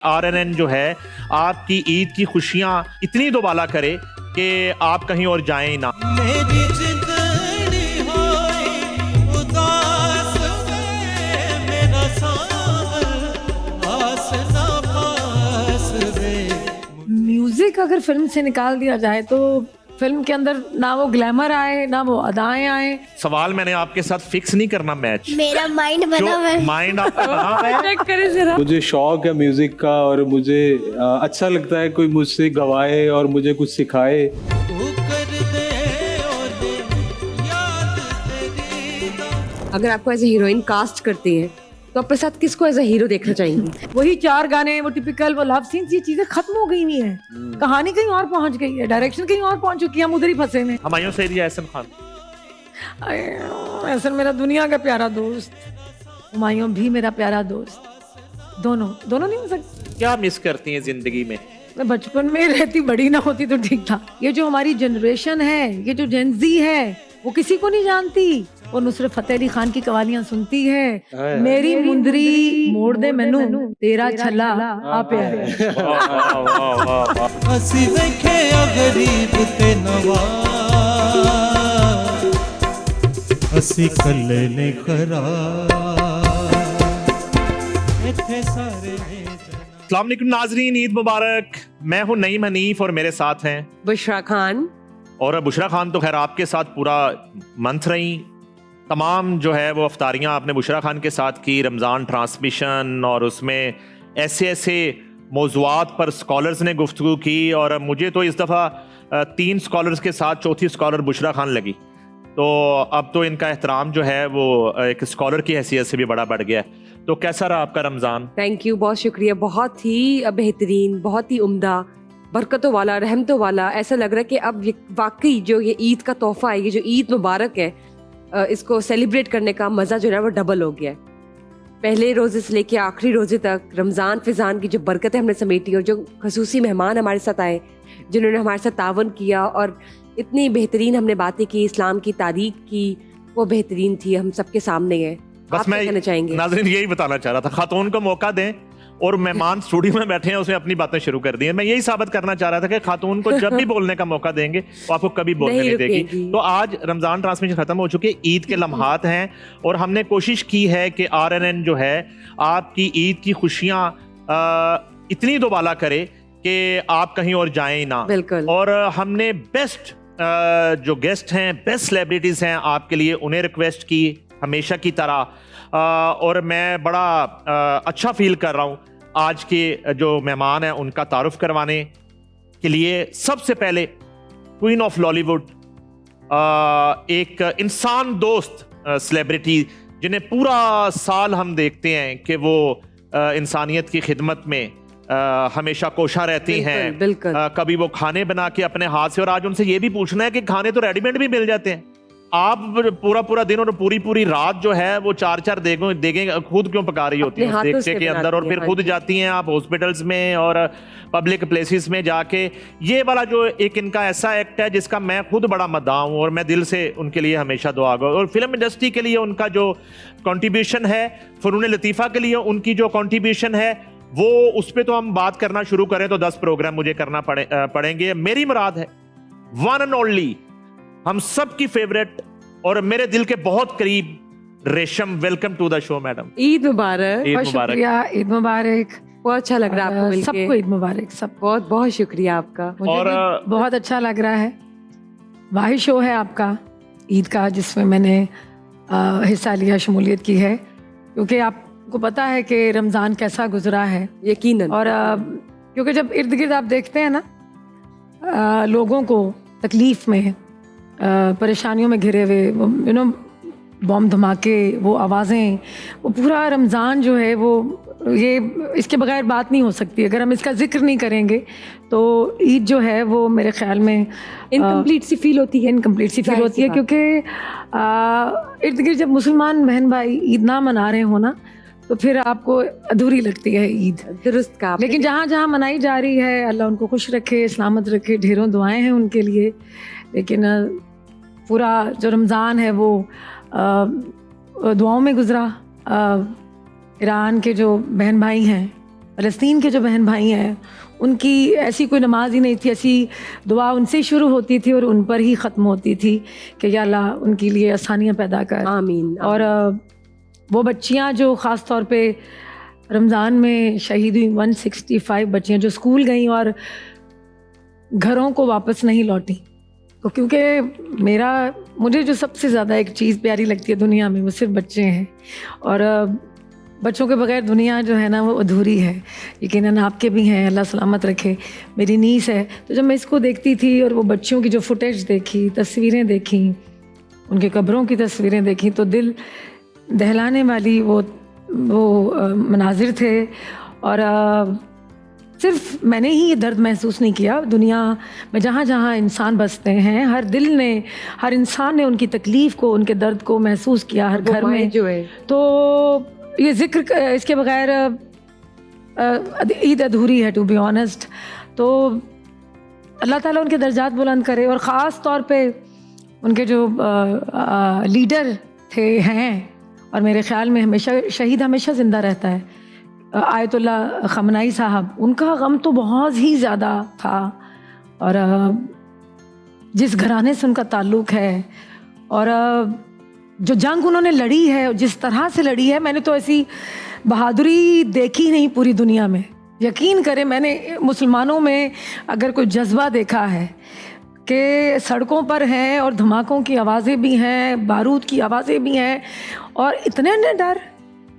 RNN जो है आपकी ईद की खुशियां इतनी दोबाला करे कि आप कहीं और जाएं ना। मेरी जिंदड़ी होई उदास वे, मेरा साथ आस ना पास वे। म्यूजिक अगर फिल्म से निकाल दिया जाए तो फिल्म के अंदर ना वो ग्लैमर आए ना वो अदाएं आए। सवाल मैंने आपके साथ फिक्स नहीं करना मैच, मेरा माइंड बना हुआ है। माइंड आपका बना हुआ है। चेक करें जरा। मुझे शौक है म्यूजिक का और मुझे अच्छा लगता है कोई मुझसे गवाए और मुझे कुछ सिखाए। तू कर दे ओले याद तेरी दा। अगर आपको एज ए हीरोइन कास्ट करती है तो अपने साथ किसको एज ए हीरो देखना चाहेंगी? वही 4 गाने, वो टिपिकल, वो लव सीन्स, ये चीजें खत्म हो गई हुई हैं। कहानी कहीं और पहुंच गई है, डायरेक्शन कहीं और पहुंच चुकी है, हम उधर ही फंसे हैं। हुमायूं सईद या एहसन खान? ऐसा मेरा दुनिया का प्यारा दोस्त, हुमायूं भी मेरा प्यारा दोस्त, दोनों नहीं हो सकते। क्या मिस करती हैं जिंदगी में? मैं बचपन में रहती, बड़ी ना होती तो ठीक था। ये जो हमारी जनरेशन है, ये जो जेनजी है, वो किसी को नहीं जानती। वो नुसरत फतेह अली खान की कवालियां सुनती है। मेरी मुंदरी मोड़ दे मैनू तेरा छला आ प्यार। हसी देखे गरीब ते नवाज, हसी कल्ले ने खरा इत्थे सारे ने जना। अस्सलाम वालेकुम नाजरीन, ईद मुबारक। मैं हूं नईम हनीफ और मेरे साथ हैं बुशरा खान। और बुशरा खान तो खैर आपके साथ पूरा मंथ रही। तमाम जो है वो अफ्तारियाँ आपने बुशरा खान के साथ की, रमज़ान ट्रांसमिशन, और उसमें ऐसे मौज़ूआत पर स्कॉलर्स ने गुफ्तगू की। और मुझे तो इस दफ़ा 3 स्कॉलर्स के साथ चौथी स्कॉलर बुशरा खान लगी। तो अब तो इनका एहतराम जो है वो एक स्कॉलर की हैसियत से भी बड़ा बढ़ गया है। तो कैसा रहा आपका रमज़ान? थैंक यू, बहुत शुक्रिया। बहुत ही बेहतरीन, बहुत ही उम्दा, बरकतों वाला, रहमतों वाला। ऐसा लग रहा है कि अब वाकई जो ये ईद का तोहफा है, ये जो ईद मुबारक है, इसको सेलिब्रेट करने का मज़ा जो है वो डबल हो गया है। पहले रोज़े से लेके आखिरी रोज़े तक रमज़ान फिजान की जो बरकतें हमने समेटी और जो खसूसी मेहमान हमारे साथ आए, जिन्होंने हमारे साथ तावन किया और इतनी बेहतरीन हमने बातें की, इस्लाम की तारीख की, वो बेहतरीन थी, हम सबके सामने है। बस आप क्या मैं कहना चाहेंगे? नाज़रीन यही बताना चाह रहा था, खातून को मौका दें और मेहमान स्टूडियो में बैठे हैं, उसने अपनी बातें शुरू कर दी हैं। मैं यही साबित करना चाह रहा था कि खातून को जब भी बोलने का मौका देंगे वो आपको कभी बोलने नहीं देगी। तो आज रमज़ान ट्रांसमिशन खत्म हो चुकी है, ईद के लम्हात हैं और हमने कोशिश की है कि RNN जो है आपकी ईद की खुशियाँ इतनी दोबाला करे कि आप कहीं और जाएं ना। बिल्कुल। और हमने बेस्ट जो गेस्ट हैं, बेस्ट सेलिब्रिटीज़ हैं आपके लिए, उन्हें रिक्वेस्ट की हमेशा की तरह। और मैं बड़ा अच्छा फील कर रहा हूँ आज के जो मेहमान हैं उनका तारुफ करवाने के लिए। सबसे पहले क्वीन ऑफ लॉलीवुड, एक इंसान दोस्त सेलिब्रिटी जिन्हें पूरा साल हम देखते हैं कि वो इंसानियत की खिदमत में हमेशा कोशा रहती हैं। बिल्कुल। कभी वो खाने बना के अपने हाथ से, और आज उनसे ये भी पूछना है कि खाने तो रेडीमेड भी मिल जाते हैं। आप पूरा दिन और पूरी रात जो है वो 4 देखें खुद क्यों पका रही होती है देगचे के अंदर, और फिर खुद जाती हैं आप हॉस्पिटल्स में और पब्लिक प्लेसेस में जाके। ये वाला जो एक इनका ऐसा एक्ट है जिसका मैं खुद बड़ा मद्दाह हूँ और मैं दिल से उनके लिए हमेशा दुआ गो। और फिल्म इंडस्ट्री के लिए उनका जो कंट्रीब्यूशन है, फ़नून लतीफ़ा के लिए उनकी जो कंट्रीब्यूशन है, वो उस पर तो हम बात करना शुरू करें तो 10 प्रोग्राम मुझे करना पड़ेंगे। मेरी मुराद है वन एंड ओनली, हम सब की फेवरेट और मेरे दिल के बहुत करीब, Resham. Welcome to the show madam. Eid मुबारक। ईद बहुत मुबारक। शुक्रिया, ईद मुबारक। बहुत अच्छा लग रहा है आपको मिलके। सबको ईद मुबारक। सब बहुत बहुत शुक्रिया आपका। मुझे और भी बहुत अच्छा लग रहा है। वाही शो है आपका ईद का जिसमें मैंने हिस्सा लिया, शमूलियत की है, क्योंकि आपको पता है कि रमज़ान कैसा गुजरा है। यकीनन। और क्योंकि जब इर्द गिर्द आप देखते हैं ना लोगों को तकलीफ में, परेशानियों में घिरे हुए, बॉम्ब धमाके, वो आवाज़ें, वो पूरा रमज़ान जो है वो, ये इसके बगैर बात नहीं हो सकती। अगर हम इसका जिक्र नहीं करेंगे तो ईद जो है वो मेरे ख्याल में इनकम्प्लीट सी फील होती है। इनकम्प्लीट सी फील होती है, क्योंकि इर्द गिर्द जब मुसलमान बहन भाई ईद ना मना रहे हो ना तो फिर आपको अधूरी लगती है ईद। दुरुस्त का। लेकिन जहाँ जहाँ मनाई जा रही है, अल्लाह उनको खुश रखे, सलामत रखे, ढेरों दुआएं हैं उनके लिए। लेकिन पूरा जो रमज़ान है वो दुआओं में गुजरा। ईरान के जो बहन भाई हैं फ़लस्तीन के जो बहन भाई हैं उनकी ऐसी कोई नमाज ही नहीं थी, ऐसी दुआ उनसे ही शुरू होती थी और उन पर ही ख़त्म होती थी कि या अल्लाह उनके लिए आसानियाँ पैदा कर। आमीन। और वो बच्चियाँ जो ख़ास तौर पे रमज़ान में शहीद हुई, 165 बच्चियाँ जो स्कूल गईं और घरों को वापस नहीं लौटी, तो क्योंकि मुझे जो सबसे ज़्यादा एक चीज़ प्यारी लगती है दुनिया में वो सिर्फ बच्चे हैं, और बच्चों के बगैर दुनिया जो है ना वो अधूरी है। यकीनन आपके भी हैं, अल्लाह सलामत रखे। मेरी नीस है, तो जब मैं इसको देखती थी और वो बच्चियों की जो फुटेज देखी, तस्वीरें देखी, उनके कब्रों की तस्वीरें देखी, तो दिल दहलाने वाली वो मनाजिर थे। और सिर्फ मैंने ही ये दर्द महसूस नहीं किया, दुनिया में जहाँ जहाँ इंसान बसते हैं हर इंसान ने उनकी तकलीफ़ को, उनके दर्द को महसूस किया हर घर में जो है। तो ये जिक्र इसके बगैर ईद अधूरी है, टू बी ऑनेस्ट। तो अल्लाह ताला उनके दर्जात बुलंद करे, और ख़ास तौर पे उनके जो लीडर हैं, और मेरे ख़्याल में हमेशा शहीद हमेशा ज़िंदा रहता है, आयतुल्लाह खमनाई साहब, उनका गम तो बहुत ही ज़्यादा था। और जिस घराने से उनका ताल्लुक़ है और जो जंग उन्होंने लड़ी है, जिस तरह से लड़ी है, मैंने तो ऐसी बहादुरी देखी नहीं पूरी दुनिया में। यकीन करें, मैंने मुसलमानों में अगर कोई जज्बा देखा है कि सड़कों पर हैं और धमाकों की आवाज़ें भी हैं, बारूद की आवाज़ें भी हैं, और इतने न डर,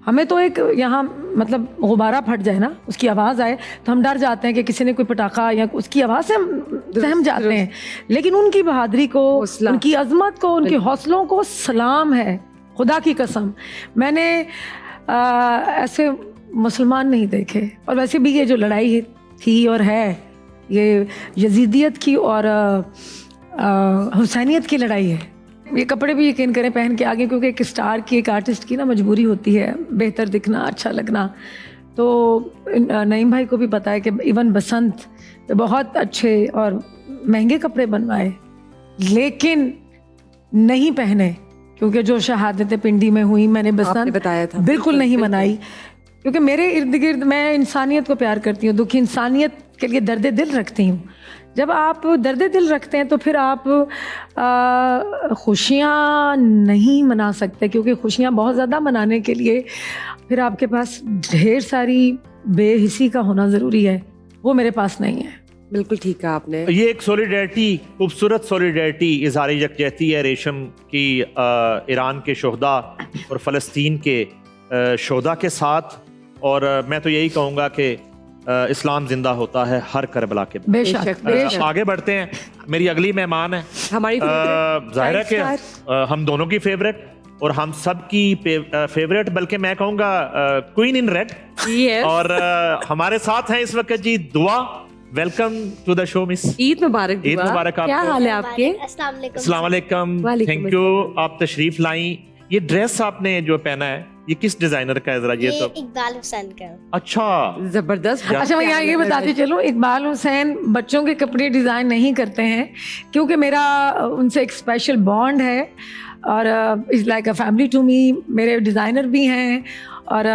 हमें तो एक यहाँ मतलब गुब्बारा फट जाए ना, उसकी आवाज़ आए तो हम डर जाते हैं कि किसी ने कोई पटाखा या उसकी आवाज़ से हम सहम जाते हैं। लेकिन उनकी बहादुरी को, उनकी अज़मत को, उनके हौसलों को सलाम है, खुदा की कसम। मैंने ऐसे मुसलमान नहीं देखे। और वैसे भी ये जो लड़ाई थी और है, ये यजीदियत की और हुसैनियत की लड़ाई है। ये कपड़े भी यकीन करें पहन के आगे, क्योंकि एक स्टार की, एक आर्टिस्ट की ना मजबूरी होती है बेहतर दिखना, अच्छा लगना। तो नईम भाई को भी पता है कि इवन बसंत पे बहुत अच्छे और महंगे कपड़े बनवाए, लेकिन नहीं पहने, क्योंकि जो शहादतें पिंडी में हुई, मैंने बसंत बताया था, बिल्कुल नहीं मनाई, क्योंकि मेरे इर्द गिर्द मैं इंसानियत को प्यार करती हूँ, दुखी इंसानियत के लिए दर्द दिल रखती हूँ। जब आप दर्द दिल रखते हैं तो फिर आप खुशियाँ नहीं मना सकते, क्योंकि खुशियाँ बहुत ज़्यादा मनाने के लिए फिर आपके पास ढेर सारी बेहिसी का होना ज़रूरी है, वो मेरे पास नहीं है। बिल्कुल ठीक कहा आपने। ये एक सॉलिडेरिटी, खूबसूरत सॉलिडेरिटी, इज़हार यकजहती है रेशम की ईरान के शोहदा और फ़लस्तीन के शोहदा के साथ। और मैं तो यही कहूँगा कि इस्लाम जिंदा होता है हर करबला के बाद। बेशक। आगे बढ़ते हैं। मेरी अगली मेहमान है हमारी जाहिर है कि हम दोनों की फेवरेट और हम सब की फेवरेट, बल्कि मैं कहूँगा क्वीन इन रेड। और हमारे साथ हैं इस वक्त जी दुआ। Welcome to the show miss. Eid मुबारक। ईद मुबारक आपको। क्या हाल है आपके? अस्सलाम वालेकुम। थैंक यू, आप तशरीफ लाई। ये ड्रेस आपने जो पहना है ये किस डिजाइनर का है? जरा ये तो इकबाल हुसैन का। अच्छा, जबरदस्त। अच्छा, मैं यहाँ ये बताती चलूँ, इकबाल हुसैन बच्चों के कपड़े डिज़ाइन नहीं करते हैं, क्योंकि मेरा उनसे एक स्पेशल बॉन्ड है और is like a family to me. मेरे डिज़ाइनर भी हैं, और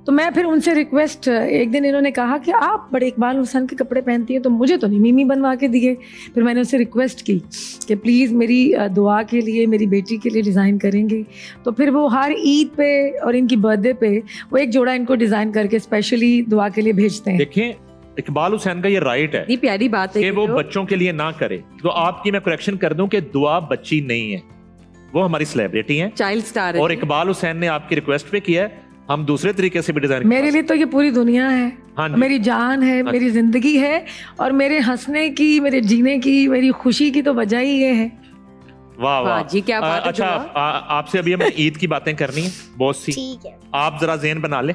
तो मैं फिर उनसे रिक्वेस्ट, एक दिन इन्होंने कहा कि आप बड़े इकबाल हुसैन के कपड़े पहनती हैं, तो मुझे तो नहीं मिमी बनवा के दिए। फिर मैंने उनसे रिक्वेस्ट की कि प्लीज़ मेरी दुआ के लिए, मेरी बेटी के लिए डिज़ाइन करेंगे। तो फिर वो हर ईद पे और इनकी बर्थडे पे वो एक जोड़ा इनको डिज़ाइन करके स्पेशली दुआ के लिए भेजते हैं। देखें, इकबाल हुसैन का ये राइट है, ये प्यारी बात है कि वो बच्चों के लिए ना करे। तो आपकी मैं करेक्शन कर दूं कि दुआ बच्ची नहीं है, वो हमारी सेलिब्रिटी हैं, चाइल्ड स्टार है। और इकबाल हुसैन ने आपकी रिक्वेस्ट पे किया है, हम दूसरे तरीके से भी डिजाइन। मेरे लिए तो ये पूरी दुनिया है, हाँ, मेरी जान है, मेरी जिंदगी है, और मेरे हंसने की, मेरे जीने की, मेरी खुशी की तो वजह ही ये है। वाह वाह जी, क्या बात है। अच्छा, आपसे अभी हमें ईद की बातें करनी है बहुत सी। ठीक है, आप जरा ज़हन बना ले।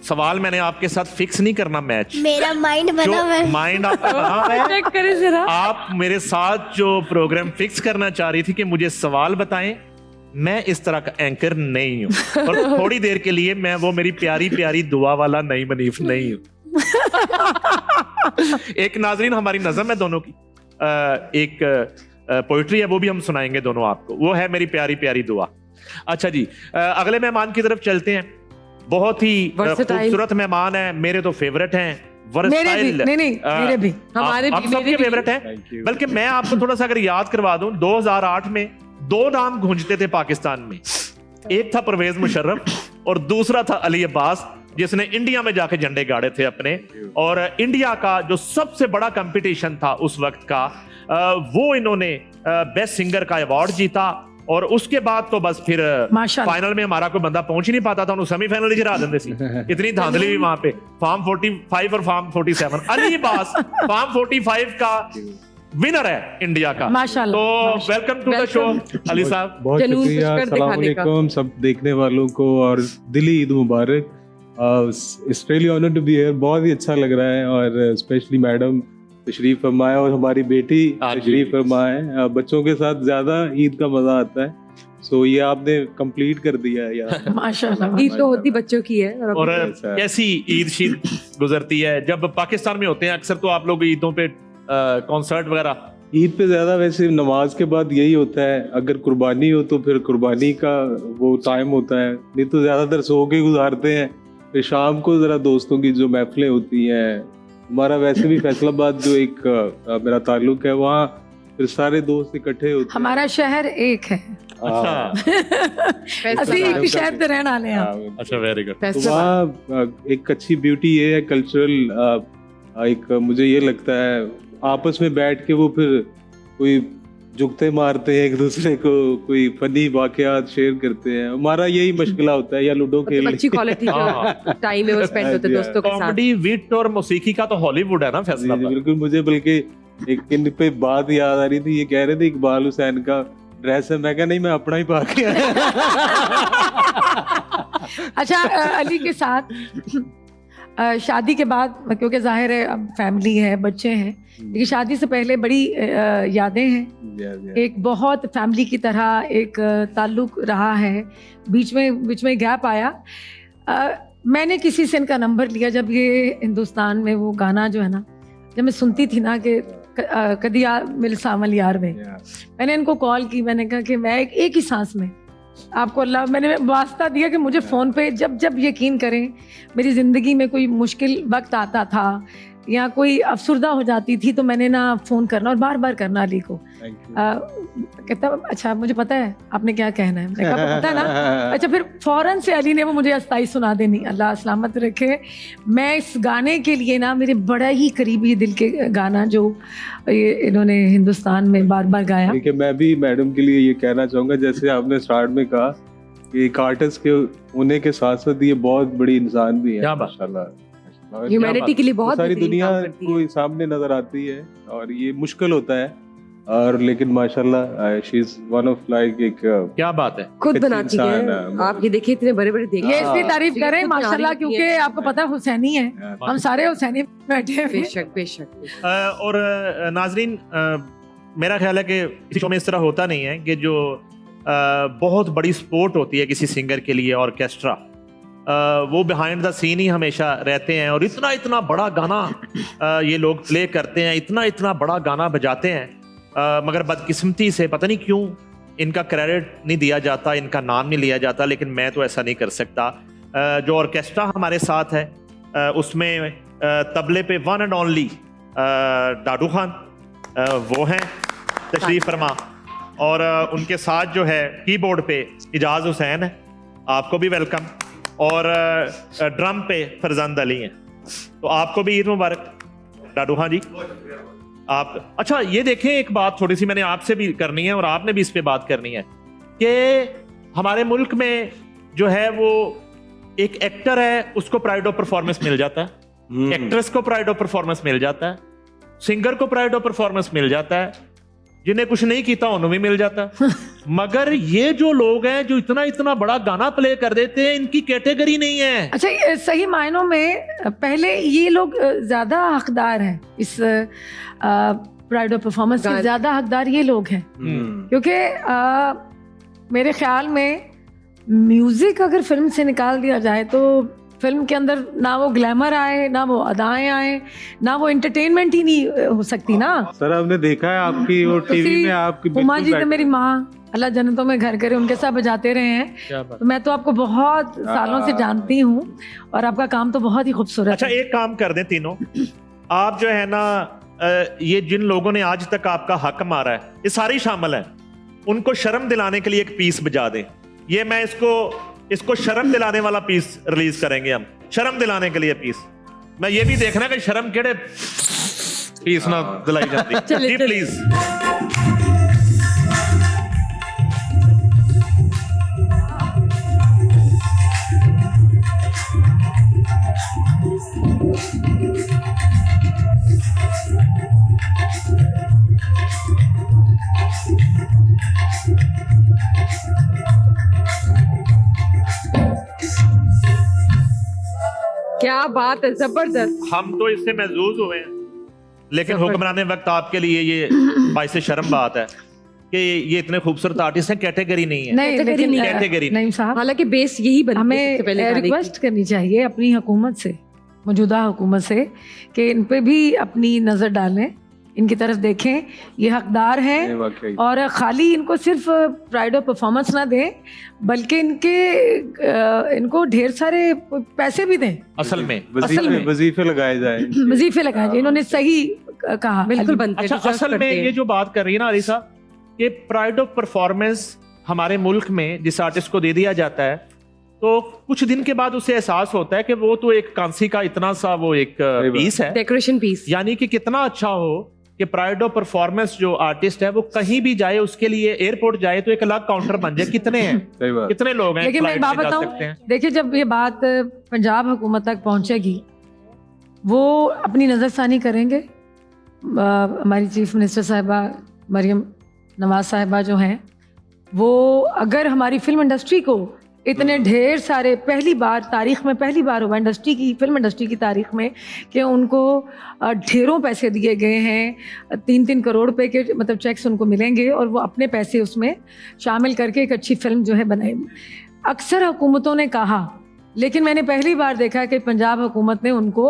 सवाल मैंने आपके साथ फिक्स नहीं करना, मैच मेरा माइंड बना हुआ है। माइंड आपका बना है। चेक करें जरा। आप मेरे साथ जो प्रोग्राम फिक्स करना चाह रही थी कि मुझे सवाल बताएं, मैं इस तरह का एंकर नहीं हूं, और थोड़ी देर के लिए मैं वो मेरी प्यारी प्यारी दुआ वाला नई मनीफ नहीं हूं। एक नाजरीन हमारी नज़म है दोनों की, एक पोइट्री है, वो भी हम सुनाएंगे दोनों आपको। वो है मेरी प्यारी प्यारी दुआ। अच्छा जी, अगले मेहमान की तरफ चलते हैं। बहुत ही Versatile. खूबसूरत मेहमान है, मेरे तो फेवरेट हैं, मेरे भी, versatile, नहीं, मेरे भी। हमारे आप भी, मेरे सबके भी। फेवरेट हैं। Thank you. बल्कि मैं आपको थोड़ा सा अगर याद करवा दूं, 2008 में 2 नाम गूंजते थे पाकिस्तान में, एक था परवेज मुशर्रफ और दूसरा था अली अब्बास, जिसने इंडिया में जाके झंडे गाड़े थे अपने। और इंडिया का जो सबसे बड़ा कंपटीशन था उस वक्त का, वो इन्होंने बेस्ट सिंगर का अवार्ड जीता। और उसके बाद तो बस फिर माशाल्लाह। फाइनल में हमारा कोई बंदा पहुंच ही नहीं पाता था, उन्होंने सेमीफाइनल ही हरा देते सी। इतनी धांधली भी वहां पे, फार्म 45 और फार्म 47। अली अब्बास फार्म 45 का विनर है इंडिया का। माशाल्लाह। तो welcome to the show Ali साहब। बहुत जुनून शुक्रिया, पुष्कर अस्सलाम दिखाने का। वालेकुम सब देखने वालों को, और दिली ईद मुबारक। It's really honour to be here, बहुत ही अच्छा लग रहा है। और स्पेशली मैडम तशरीफ फरमाए और हमारी बेटी हाँ जी। तशरीफ फरमाए। बच्चों के साथ ज्यादा ईद का मजा आता है, सो ये आपने कंप्लीट कर दिया है यार। माशाल्लाह। ईद तो होती बच्चों की है और ऐसा है। कैसी ईद शीद गुजरती है? जब पाकिस्तान में होते हैं अक्सर तो आप लोग ईदों पे कॉन्सर्ट वगैरह। ईद पे ज्यादा वैसे नमाज के बाद यही होता है, अगर कुर्बानी हो तो फिर कुर्बानी का वो टाइम होता है, नहीं तो ज्यादातर सो के गुजारते हैं। फिर शाम को जरा दोस्तों की जो महफिलें होती हैं, हमारा वैसे भी फैसलाबाद जो एक मेरा ताल्लुक है, वहाँ फिर सारे दोस्त इकट्ठे होते हैं। हमारा शहर एक है। हाँ, ਅਸੀਂ ਇੱਕ ਸ਼ਹਿਰ ਤੇ ਰਹਿਣ ਵਾਲੇ ਹਾਂ। अच्छा, वेरी गुड। तो वहाँ एक अच्छी ब्यूटी ये है कल्चरल, एक मुझे ये लगता है आपस में बैठ के वो फिर कोई जुगते मारते हैं एक दूसरे को, कोई फनी वाकयात शेयर करते हैं। हमारा यही मशगला होता है, या लूडो खेल अच्छी क्वालिटी जो टाइम है वो स्पेंड होते हैं दोस्तों के साथ। कॉमेडी, विट और मौसीकी का तो हॉलीवुड है ना जी, जी, फैसला। बिल्कुल। मुझे बल्कि एक इन पे बात याद आ रही थी, ये कह रहे थे इकबाल हुसैन का ड्रेस है, मैं कहा नहीं, मैं अपना ही पा के आया। अच्छा, अली के साथ शादी के बाद, क्योंकि जाहिर है अब फैमिली है, बच्चे हैं, लेकिन शादी से पहले बड़ी यादें हैं। एक बहुत फैमिली की तरह एक ताल्लुक रहा है। बीच में गैप आया। मैंने किसी से इनका नंबर लिया जब ये हिंदुस्तान में वो गाना जो है ना, जब मैं सुनती थी ना कि कदी मिल सामल यार में, मैंने इनको कॉल की। मैंने कहा कि मैं एक ही सांस में आपको अल्लाह, मैंने वास्ता दिया कि मुझे फ़ोन पे जब यकीन करें, मेरी ज़िंदगी में कोई मुश्किल वक्त आता था या कोई अफसरदा हो जाती थी, तो मैंने ना फ़ोन करना और बार बार करना अली को। कहता अच्छा मुझे पता है आपने क्या कहना है। मैंने कहा पता है ना। अच्छा, फिर फ़ौरन से अली ने वो मुझे अस्ताई सुना देनी, अल्लाह सलामत रखे। मैं इस गाने के लिए ना, मेरे बड़ा ही करीबी दिल के गाना जो ये इन्होंने हिंदुस्तान में बार बार गाया। देखिए, मैं भी मैडम के लिए ये कहना चाहूँगा, जैसे आपने स्टार्ट में कहा कि एक आर्टिस्ट के होने के साथ साथ ये बहुत बड़ी इंसान भी है क्या बात। माशाल्लाह। ह्यूमैनिटी के लिए बहुत सारी बेहतरीन दुनिया काम करती है। को सामने नजर आती है और ये मुश्किल होता है, और लेकिन माशाल्लाह she is one of like एक क्या बात है। खुद अच्छी बनाती इंसान है। है। आप ये देखिए इतने बड़े बड़े देखिए। ये इसकी तारीफ हाँ। करें माशाल्लाह, तारीफ क्योंकि की है। आपको पता है हुसैनी है, हम सारे हुसैनी बैठे हुए हैं। बेशक बेशक। और नाजरीन, मेरा ख्याल है कि इस शो में इस तरह होता नहीं है कि जो बहुत बड़ी सपोर्ट होती है किसी सिंगर के लिए, ऑर्केस्ट्रा, वो बिहाइंड द सीन ही हमेशा रहते हैं। और इतना बड़ा गाना ये लोग प्ले करते हैं, इतना बड़ा गाना बजाते हैं, मगर बदकिस्मती से पता नहीं क्यों इनका क्रेडिट नहीं दिया जाता, इनका नाम नहीं लिया जाता। लेकिन मैं तो ऐसा नहीं कर सकता। जो ऑर्केस्ट्रा हमारे साथ है, उसमें तबले पे one and only Dadu Khan वो हैं, तशरीफ फरमा। और उनके साथ जो है कीबोर्ड पे इजाज हुसैन है, आपको भी वेलकम। और ड्रम पे फरजंद अली हैं। तो आपको भी ईद मुबारक डाडू खान जी। आप अच्छा ये देखें, एक बात थोड़ी सी मैंने आपसे भी करनी है और आपने भी इस पे बात करनी है कि हमारे मुल्क में जो है वो एक एक्टर है, उसको प्राइड ऑफ परफॉर्मेंस मिल जाता है, एक्ट्रेस को प्राइड ऑफ परफॉर्मेंस मिल जाता है, सिंगर को प्राइड ऑफ परफॉर्मेंस मिल जाता है, जिन्हें कुछ नहीं किया उन्हें भी मिल जाता है। मगर ये जो लोग हैं जो इतना बड़ा गाना प्ले कर देते हैं, इनकी कैटेगरी नहीं है। अच्छा, ये सही मायनों में पहले ये लोग ज्यादा हकदार हैं, इस प्राइड ऑफ परफॉर्मेंस के ज्यादा हकदार ये लोग हैं, क्योंकि मेरे ख्याल में म्यूजिक अगर फिल्म से निकाल दिया जाए तो फिल्म के अंदर ना वो ग्लैमर आए, ना वो अदाएं आए, ना वो एंटरटेनमेंट ही नहीं हो सकती ना। सर आपने देखा है आपकी वो टीवी में आपकी उमा जी तो मेरी माँ, अल्लाह जन्नतों में घर करे, उनके साथ बजाते रहे हैं। क्या बात। तो मैं तो आपको बहुत सालों से जानती हूँ और आपका काम तो बहुत ही खूबसूरत अच्छा है। एक काम कर दें तीनों, आप जो है ना ये जिन लोगों ने आज तक आपका हक मारा है, ये सारे ही शामिल हैं, उनको शर्म दिलाने के लिए एक पीस बजा दें। ये मैं इसको शर्म दिलाने वाला पीस रिलीज करेंगे हम, शर्म दिलाने के लिए पीस। मैं ये भी देखना कि शर्म केड़े पीस ना दिलाई जाती। जी प्लीज। क्या बात है, जबरदस्त। हम तो इससे महजूज हुए हैं, लेकिन हुक्मरान वक्त आपके लिए ये बाइसे शर्म बात है कि ये इतने खूबसूरत आर्टिस्ट हैं, कैटेगरी नहीं है। नहीं कैटेगरी लेकिन नहीं है। कैटेगरी नहीं साहब, हालांकि बेस यही बनती है हमें सबसे पहले गाने की। रिक्वेस्ट करनी चाहिए अपनी हुकूमत से, मौजूदा हुकूमत से, कि इन पे भी अपनी नज़र डालें, इनकी तरफ देखें, ये हकदार ये हैं। वाकई। और खाली इनको सिर्फ प्राइड ऑफ परफॉर्मेंस ना दें, बल्कि इनको ढेर सारे पैसे भी दें, असल में वजीफे लगाए जाए। वजीफे लगाए जाए। इन्होंने सही कहा, बिल्कुल बनते अच्छा, deserve असल में करते हैं। ये जो बात कर रही है ना अरीसा, कि प्राइड ऑफ परफॉर्मेंस हमारे मुल्क में जिस आर्टिस्ट को दे दिया जाता है, तो कुछ दिन के बाद उसे एहसास होता है कि वो तो एक कांसी का इतना सा वो एक पीस है, डेकोरेशन पीस। यानी कि कितना अच्छा हो कि प्राइड ऑफ परफॉर्मेंस जो आर्टिस्ट है वो कहीं भी जाए, उसके लिए एयरपोर्ट जाए तो एक अलग काउंटर बन जाए। कितने हैं, सही बात। कितने लोग हैं लेकिन मैं एक फ्लाइट बात से जा बताऊं, सकते हैं। देखिए जब ये बात पंजाब हुकूमत तक पहुंचेगी, वो अपनी नज़रसानी करेंगे। हमारी चीफ मिनिस्टर साहिबा मरियम नवाज साहिबा जो हैं, वो अगर हमारी फिल्म इंडस्ट्री को इतने ढेर सारे, पहली बार तारीख में, पहली बार हुआ इंडस्ट्री की, फिल्म इंडस्ट्री की तारीख में, कि उनको ढेरों पैसे दिए गए हैं, 3-3 करोड़ रुपए के मतलब चेक्स उनको मिलेंगे, और वो अपने पैसे उसमें शामिल करके एक अच्छी फिल्म जो है बनाएंगे। अक्सर हुकूमतों ने कहा, लेकिन मैंने पहली बार देखा कि पंजाब हुकूमत ने उनको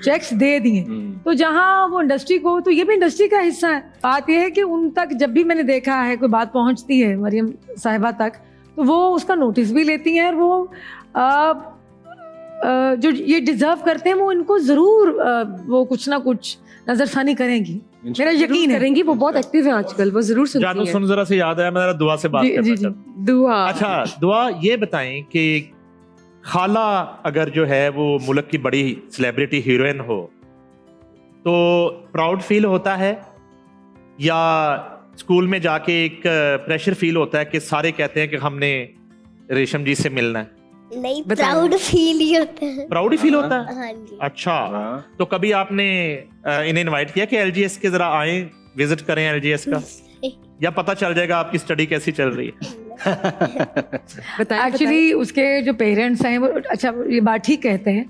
चेक्स दे दिए। तो जहाँ वो इंडस्ट्री को, तो ये भी इंडस्ट्री का हिस्सा है। बात यह है कि उन तक जब भी मैंने देखा है कोई बात पहुँचती है मरियम साहिबा तक, तो वो उसका नोटिस भी लेती हैं, और वो जो ये डिजर्व करते हैं वो इनको ज़रूर वो कुछ ना कुछ नज़रसानी करेंगी, मेरा यकीन है। करेंगी, वो बहुत एक्टिव है आजकल, वो जरूर जादू सुनती है। सुन जरा से याद आया, मैं जरा दुआ से बात जी, करना जी, चाहता हूं। दुआ। अच्छा दुआ, ये बताएं कि खाला अगर जो है वो मुल्क की बड़ी सेलिब्रिटी हीरोइन हो तो प्राउड फील होता है, या स्कूल में जाके एक प्रेशर फील होता है कि सारे कहते हैं कि हमने रेशम जी से मिलना है? नहीं, बताइए। प्राउड फील ही होता है। प्राउड ही फील होता है। हाँ जी। अच्छा, हाँ। तो कभी आपने इन्हें इनवाइट किया कि एलजीएस के जरा आए, विजिट करें एलजीएस का, या पता चल जाएगा आपकी स्टडी कैसी चल रही है? बताएं। एक्चुअली उसके जो पेरेंट्स हैं वो, अच्छा ये बात ठीक कहते हैं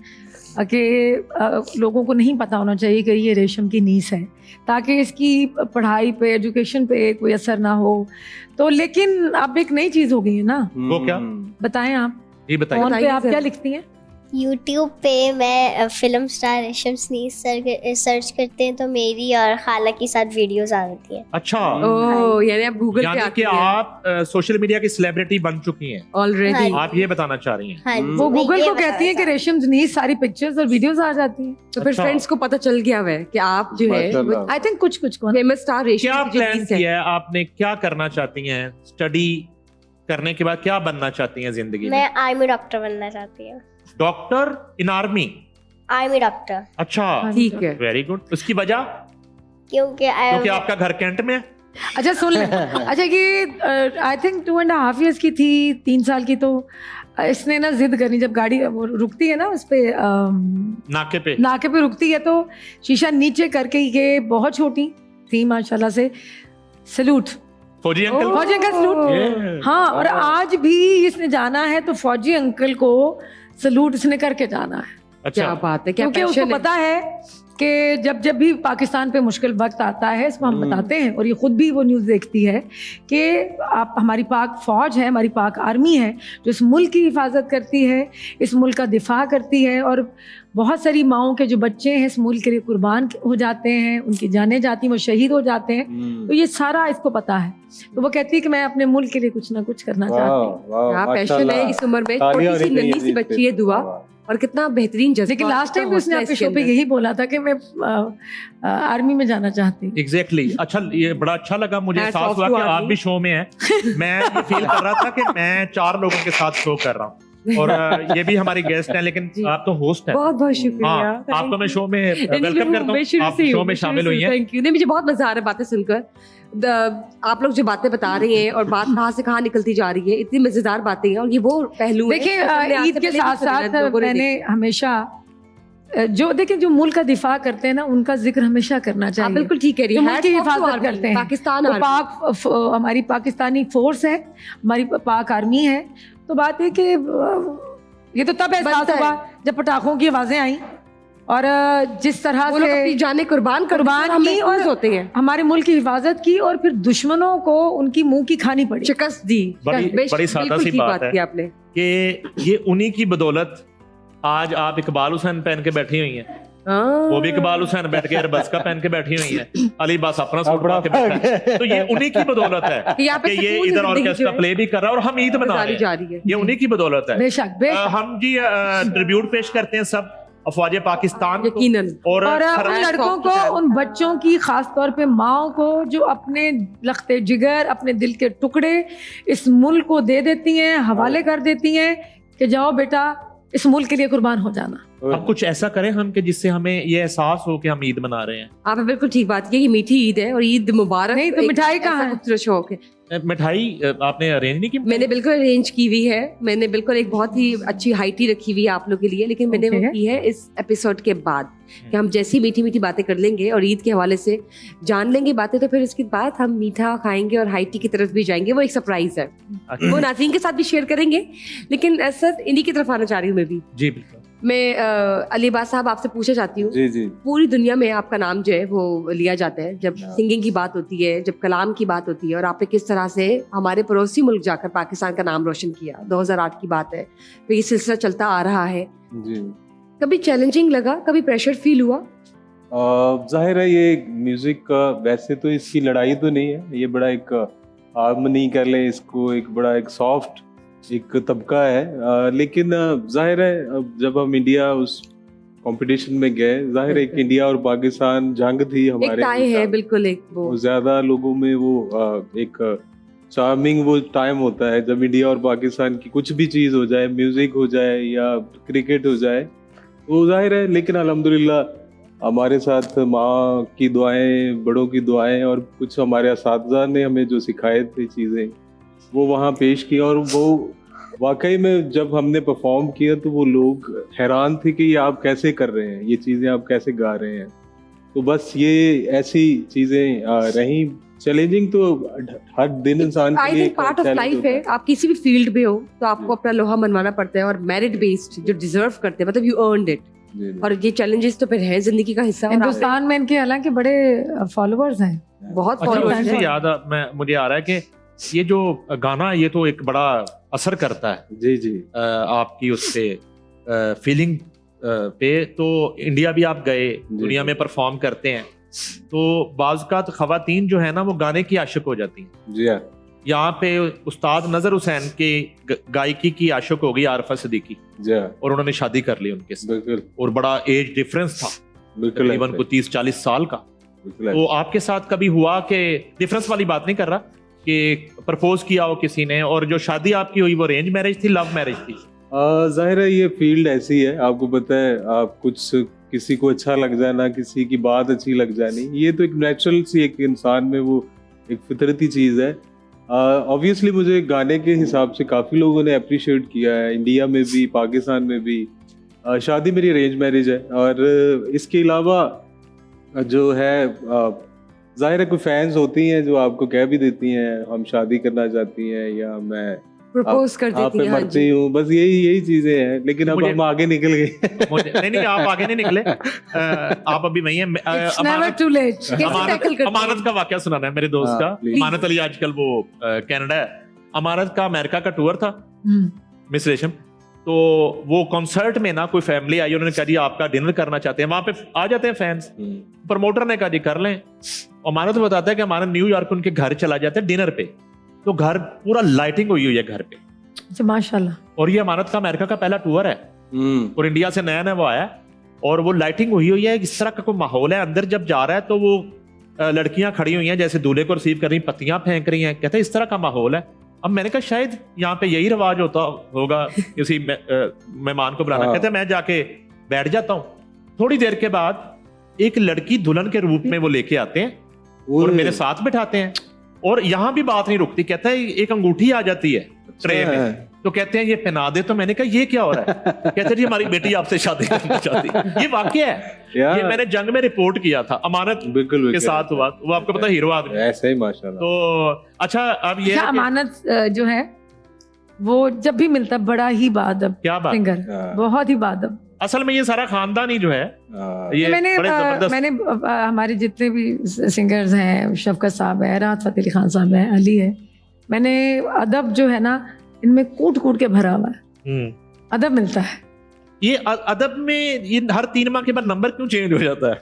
कि लोगों को नहीं पता होना चाहिए कि ये रेशम की नीस है, ताकि इसकी पढ़ाई पे, एजुकेशन पे कोई असर ना हो। तो लेकिन अब एक नई चीज़ हो गई है ना, वो क्या? बताएं आप, जी बताइए। फोन पे बताइए आप सर। क्या लिखती हैं? यूट्यूब पे मैं फिल्म स्टार रेशम स्नीज सर्च करते हैं तो मेरी और खाला की साथ वीडियोस आ जाती है। अच्छा, ओह, यानी आप गूगल पे यानी आती कि हैं आप सोशल मीडिया की सेलिब्रिटी बन चुकी हैं, ऑलरेडी। हाँ। आप ये बताना चाह रही हैं? हाँ जी, वो मैं गूगल ये को कहती हैं कि बताना रेशम नीस, सारी पिक्चर्स और वीडियोस आ जाती हैं। तो फिर अच्छा। फ्रेंड्स को पता चल गया है कि आप जो है माशाल्लाह। आई थिंक कुछ कुछ को ना। फेमस स्टार रेशम क्या की जो प्लान नीस है। किया है आपने, क्या करना चाहती हैं? स्टडी करने के बाद क्या बनना चाहती हैं जिंदगी में? मैं आर्मी डॉक्टर बनना चाहती हूँ। डॉक्टर इन आर्मी? आर्मी डॉक्टर, अच्छा, ठीक है। Very good. उसकी वजह? क्योंकि क्योंकि आपका घर कैंट में है? अच्छा सुन ले, अच्छा ये आई थिंक 2.5 years की थी, 3 साल की, तो इसने ना जिद करनी, जब गाड़ी वो रुकती है ना उस पे नाके पे? नाके पे रुकती है, तो शीशा नीचे करके, ये बहुत छोटी थी माशाल्लाह से, सैल्यूट, फौजी अंकल? फौजी अंकल सैल्यूट। Yeah. हाँ, और आज भी इसने जाना है तो फौजी अंकल को सैल्यूट इसने करके जाना है, अच्छा, क्या बात है, क्या क्योंकि उसको passion है। पता है कि जब भी पाकिस्तान पे मुश्किल वक्त आता है, इसको हम बताते हैं, और ये खुद भी वो न्यूज़ देखती है कि आप, हमारी पाक फ़ौज है, हमारी पाक आर्मी है जो इस मुल्क की हिफाजत करती है, इस मुल्क का दिफा करती है, और बहुत सारी माओं के जो बच्चे हैं इस मुल्क के लिए कुर्बान हो जाते हैं, उनकी जानें जाती हैं, वो शहीद हो जाते हैं। तो ये सारा इसको पता है, तो वो कहती है कि मैं अपने मुल्क के लिए कुछ ना कुछ करना चाहती हूँ। क्या पैशन है इस उम्र में, छोटी सी नन्ही सी बच्ची है दुआ, और कितना बेहतरीन जज्बा। लेकिन लास्ट टाइम भी उसने अपने शो पे यही बोला था कि मैं आर्मी में जाना चाहती हूँ। एग्जैक्टली अच्छा, ये बड़ा अच्छा लगा मुझे, एहसास हुआ कि आप भी शो में हैं। मैं ये फील कर रहा था कि मैं 4 लोगों के साथ शो कर रहा हूँ, और ये भी हमारी गेस्ट हैं, लेकिन आप तो होस्ट हैं। बहुत बहुत शुक्रिया। हाँ, आपको मैं शो में वेलकम करता हूँ, आप शो में शामिल हुई हैं। Thank you. नहीं, मुझे बहुत मजा आ रहा है बातें सुनकर। आप लोग जो बातें बता रहे हैं और बात कहाँ से कहाँ निकलती जा रही है, इतनी मजेदार बातें हैं, और ये वो पहलू है। देखिए ईद के साथ साथ मैंने हमेशा जो मुल्क का दिफा करते हैं ना, उनका जिक्र हमेशा करना चाहिए। बिल्कुल ठीक है, जो मुल्क की हिफाजत करते हैं, पाकिस्तान तो हमारी पाकिस्तानी फोर्स है, हमारी पाक आर्मी है। तो बात है कि ये तो तब एहसास हुआ जब पटाखों की आवाजें आई, और जिस तरह वो लोग अपनी जानें कुर्बान की और होते हैं, हमारे मुल्क की हिफाजत की, और फिर दुश्मनों को उनकी मुंह की खानी पड़ी, शिकस्त दी। बड़ी सादा सी बात है आपने कि ये उन्हीं की बदौलत आज आप इकबाल हुसैन पहन के बैठी हुई हैं, वो भी इकबाल हुसैन बैठ के एयरबस का पहन के बैठी हुई हैं, अली बस अपना सूट पहन के बैठा है। तो ये उन्हीं की बदौलत है कि ये इधर ऑर्केस्ट्रा प्ले भी कर रहा है और हम ईद मना रहे हैं, ये उन्हीं की बदौलत है। बेशक हम जी ट्रिब्यूट पेश करते हैं सब अफवाज पाकिस्तान यकीनन, और उन लड़कों को, उन बच्चों की, खास तौर पे माओं को जो अपने लख्ते जिगर, अपने दिल के टुकड़े इस मुल्क को दे देती हैं, हवाले कर देती हैं कि जाओ बेटा इस मुल्क के लिए कुर्बान हो जाना। अब कुछ ऐसा करें हम कि जिससे हमें ये एहसास हो कि हम ईद मना रहे हैं। आपने बिल्कुल ठीक बात की, ये मीठी ईद है और ईद मुबारक। नहीं तो मिठाई कहाँ है? खूबसूरत शौक है। मिठाई आपने अरेंज नहीं की? मैंने बिल्कुल अरेंज की हुई है, मैंने बिल्कुल एक बहुत ही अच्छी हाइटी रखी हुई है आप लोग के लिए, लेकिन मैंने वो की है इस एपिसोड के बाद कि हम जैसी मीठी मीठी बातें कर लेंगे और ईद के हवाले से जान लेंगे बातें, तो फिर इसके बाद हम मीठा खाएंगे और हाइटी की तरफ भी जाएंगे। वो एक सरप्राइज है, वो नाज़रीन के साथ भी शेयर करेंगे, लेकिन सर इन्हीं की तरफ आना चाह रही हूँ मैं भी। जी बिल्कुल। मैं अलीबाज साहब आपसे पूछना चाहती हूँ, जी जी, पूरी दुनिया में आपका नाम जो है वो लिया जाता है जब सिंगिंग की बात होती है, जब कलाम की बात होती है, और आपने किस तरह से हमारे पड़ोसी मुल्क जाकर पाकिस्तान का नाम रोशन किया। 2008 की बात है, तो ये सिलसिला चलता आ रहा है। जी। कभी चैलेंजिंग लगा, कभी प्रेशर फील हुआ? जाहिर है ये म्यूजिक का, वैसे तो इसकी लड़ाई तो नहीं है, ये बड़ा एक हार्मनी कर ले इसको, एक बड़ा एक सॉफ्ट एक तबका है, लेकिन जाहिर है जब हम इंडिया उस कंपटीशन में गए, जाहिर है एक इंडिया और पाकिस्तान जंग थी हमारे, एक टाई है बिल्कुल, एक वो ज्यादा लोगों में वो एक चार्मिंग वो टाइम होता है जब इंडिया और पाकिस्तान की कुछ भी चीज हो जाए, म्यूजिक हो जाए या क्रिकेट हो जाए, वो जाहिर है। लेकिन अल्हम्दुलिल्लाह हमारे साथ माँ की दुआएं, बड़ों की दुआएं और कुछ हमारे असातिज़ा ने हमें जो सिखाए थे चीज़ें, वो वहाँ पेश की, और वो वाकई में जब हमने परफॉर्म किया तो वो लोग हैरान थे कि ये आप कैसे कर रहे हैं, ये चीज़ें आप कैसे गा रहे हैं। तो बस ये ऐसी चीज़ें रहीं। चैलेंजिंग तो हर दिन इंसान के लिए पार्ट ऑफ लाइफ है। आप किसी भी फील्ड में हो तो आपको अपना लोहा मनवाना पड़ता है, और मेरिट बेस्ड जो डिजर्व करते हैं, मतलब यू अर्नड इट, और ये चैलेंजेस तो फिर है जिंदगी का हिस्सा। हिंदुस्तान में इनके हालांकि बड़े फॉलोअर्स हैं, बहुत फॉलोअर्स हैं। याद मुझे आ रहा है कि ये जो गाना, ये तो एक बड़ा असर करता है जी जी आपकी उससे फीलिंग पे। तो इंडिया भी आप गए, दुनिया में परफॉर्म करते हैं, तो बाज़ खवातीन जो है ना वो गाने की आशिक हो जाती हैं। जी हाँ। यहाँ पे उस्ताद नजर हुसैन के गायकी की आशिक हो गई आरफा सिद्दीकी, और उन्होंने शादी कर ली उनके साथ, और बड़ा एज डिफरेंस था तकरीबन को 30-40 साल का। तो आपके साथ कभी हुआ कि डिफरेंस वाली बात नहीं कर रहा कि प्रपोज किया हो किसी ने, और जो शादी आपकी हुई वो अरेंज मैरिज थी, लव मैरिज थी? जाहिर है ये फील्ड ऐसी है, आपको पता है, आप कुछ किसी को अच्छा लग जाना, किसी की बात अच्छी लग जानी, ये तो एक नेचुरल सी एक इंसान में वो एक फितरती चीज़ है। ऑब्वियसली मुझे गाने के हिसाब से काफ़ी लोगों ने अप्रिशिएट किया है, इंडिया में भी पाकिस्तान में भी। शादी मेरी अरेंज मैरिज है, और इसके अलावा जो है जाहिर है कोई फैंस होती हैं जो आपको कह भी देती हैं हम शादी करना चाहती हैं, या मैं प्रपोज कर आप देती पे हैं, हाँ मरती जी। हूँ, बस यही चीजें हैं। लेकिन अब मुझे- हम आगे निकल गए। नहीं आप आगे नहीं निकले, आप अभी वही हैं। It's never too late. कैसे tackle करते हैं? अमानत का वाकया सुनाना है मेरे दोस्त हाँ, का। please. अमानत अली आजकल वो कनाडा है। अमानत का अमेरिका का टूर था, हम्म, मिस रेशम। तो वो कॉन्सर्ट में ना कोई फैमिली आई, उन्होंने कहा जी आपका डिनर करना चाहते हैं, वहां पे आ जाते हैं फैंस। प्रमोटर ने कहा जी कर लें। अमानत बताता है कि अमानत न्यूयॉर्क उनके घर चला जाता है डिनर पे, तो घर पूरा लाइटिंग हुई हुई है घर पे, अच्छा माशाल्लाह। और ये अमानत का अमेरिका का पहला टूर है और इंडिया से नया नया वो आया, और वो लाइटिंग हुई हुई है, इस तरह का कोई माहौल है। अंदर जब जा रहा है तो वो लड़कियां खड़ी हुई हैं जैसे दूल्हे को रिसीव कर रही, पत्तियां फेंक रही हैं, कहते हैं इस तरह का माहौल है। अब मैंने कहा शायद यहाँ पे यही रिवाज होता होगा किसी मेहमान को बुलाना। हाँ। कहते हैं मैं जाके बैठ जाता हूँ। थोड़ी देर के बाद एक लड़की दुल्हन के रूप में वो लेके आते हैं और मेरे साथ बिठाते हैं, और यहाँ भी बात नहीं रुकती। कहता है एक अंगूठी आ जाती है ट्रे में, तो कहते हैं ये पहना दे। तो मैंने कहा ये क्या हो रहा है? कहते हैं जी हमारी बेटी आपसे शादी करना चाहती है। ये वाकया है, यार। ये मैंने जंग में रिपोर्ट किया था, अमानत बिल्कुल के साथ हुआ। वो आपको पता हीरो आदमी। ऐसे ही माशाल्लाह। तो अच्छा अब ये अच्छा, है कि- अमानत जो है वो जब भी मिलता है बड़ा ही बादब क्या बात, सिंगर, हाँ। बहुत ही बादब। असल में ये सारा खानदान ही जो है ये मैंने बड़े जबरदस्त। मैंने हमारे जितने भी सिंगर्स हैं, शफकत साहब है, राहत फ़तेह अली खान साहब है, अली है, मैंने अदब जो है ना इनमें कूट कूट के भरा हुआ है, अदब मिलता है। ये अदब में ये हर 3 माह के बाद नंबर क्यों चेंज हो जाता है?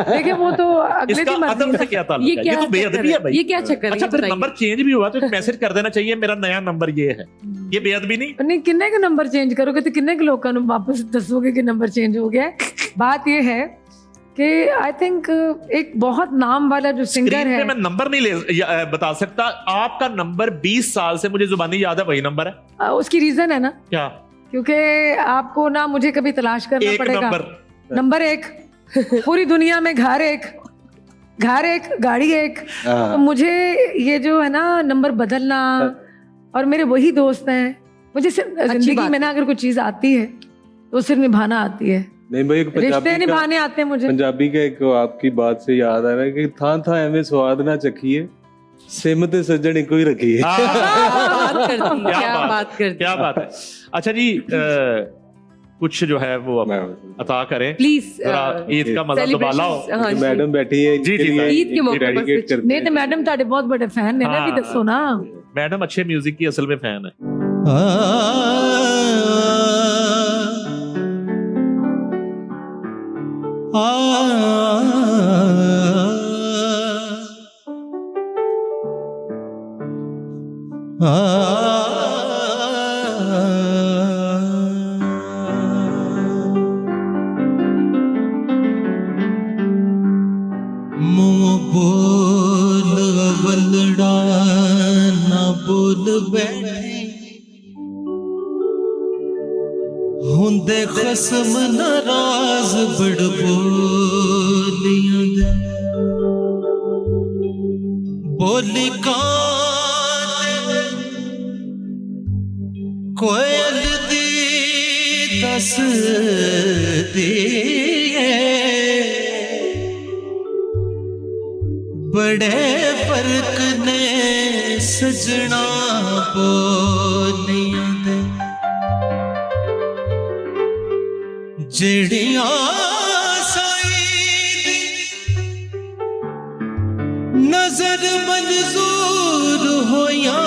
देखिए वो तो अगले इसका की मर्जी अदब से है। क्या ताल्लुक है? ये तो बेअदबी है भाई। ये क्या चक्कर है? अच्छा ये फिर बताइए। नंबर चेंज भी हुआ तो एक मैसेज कर देना चाहिए मेरा नया नंबर ये है। ये बेअदबी नहीं? नहीं, किन्ने के नंबर चेंज करोगे तो किन्ने के लोग का वापस दसोगे कि नंबर चेंज हो गया है। बात ये है कि आई थिंक एक बहुत नाम वाला जो सिंगर स्क्रीन है, पे मैं नंबर नहीं बता सकता। आपका नंबर 20 साल से मुझे जुबानी याद है, वही नंबर है। उसकी रीजन है ना, क्या? क्योंकि आपको ना मुझे कभी तलाश करना एक पड़ेगा। नंबर। नंबर 1 पूरी दुनिया में, घर एक गाड़ी एक, तो मुझे ये जो है ना नंबर बदलना, और मेरे वही दोस्त हैं। मुझे सिर्फ जिंदगी बात में ना अगर कोई चीज आती है तो सिर्फ निभाना आती है, नहीं भाई, एक रिश्ते पंजाबी का निभाने आते हैं मुझे। पंजाबी का एक आपकी बात से याद आ रहा है कि था एवं स्वाद ना चखिए, सिम ते सज्जन इको ही रखिए। बात करती है, क्या बात करती क्या बात है। अच्छा जी कुछ जो है वो अब अता करें प्लीज। जरा ईद का मजा तो बाला हो। हाँ जी। मैडम बैठी है जी, जी, सर। ईद के मौके पर डेडिकेट कुछ- करते नहीं तो मैडम ताड़े बहुत बड़े फैन है ना, हाँ। भी दसो ना। मैडम अच्छे म्यूजिक की असल में फैन है। मुंह बोल अवलड़ा ना बोल बैठे, हुंदे खसम नाराज बड़ बोलियां दे, बोली कान कोयल दी दस दिए, बड़े फर्क ने सजना बोलियां दे, जेड़ियां साईं दी नजर मंजूर होया,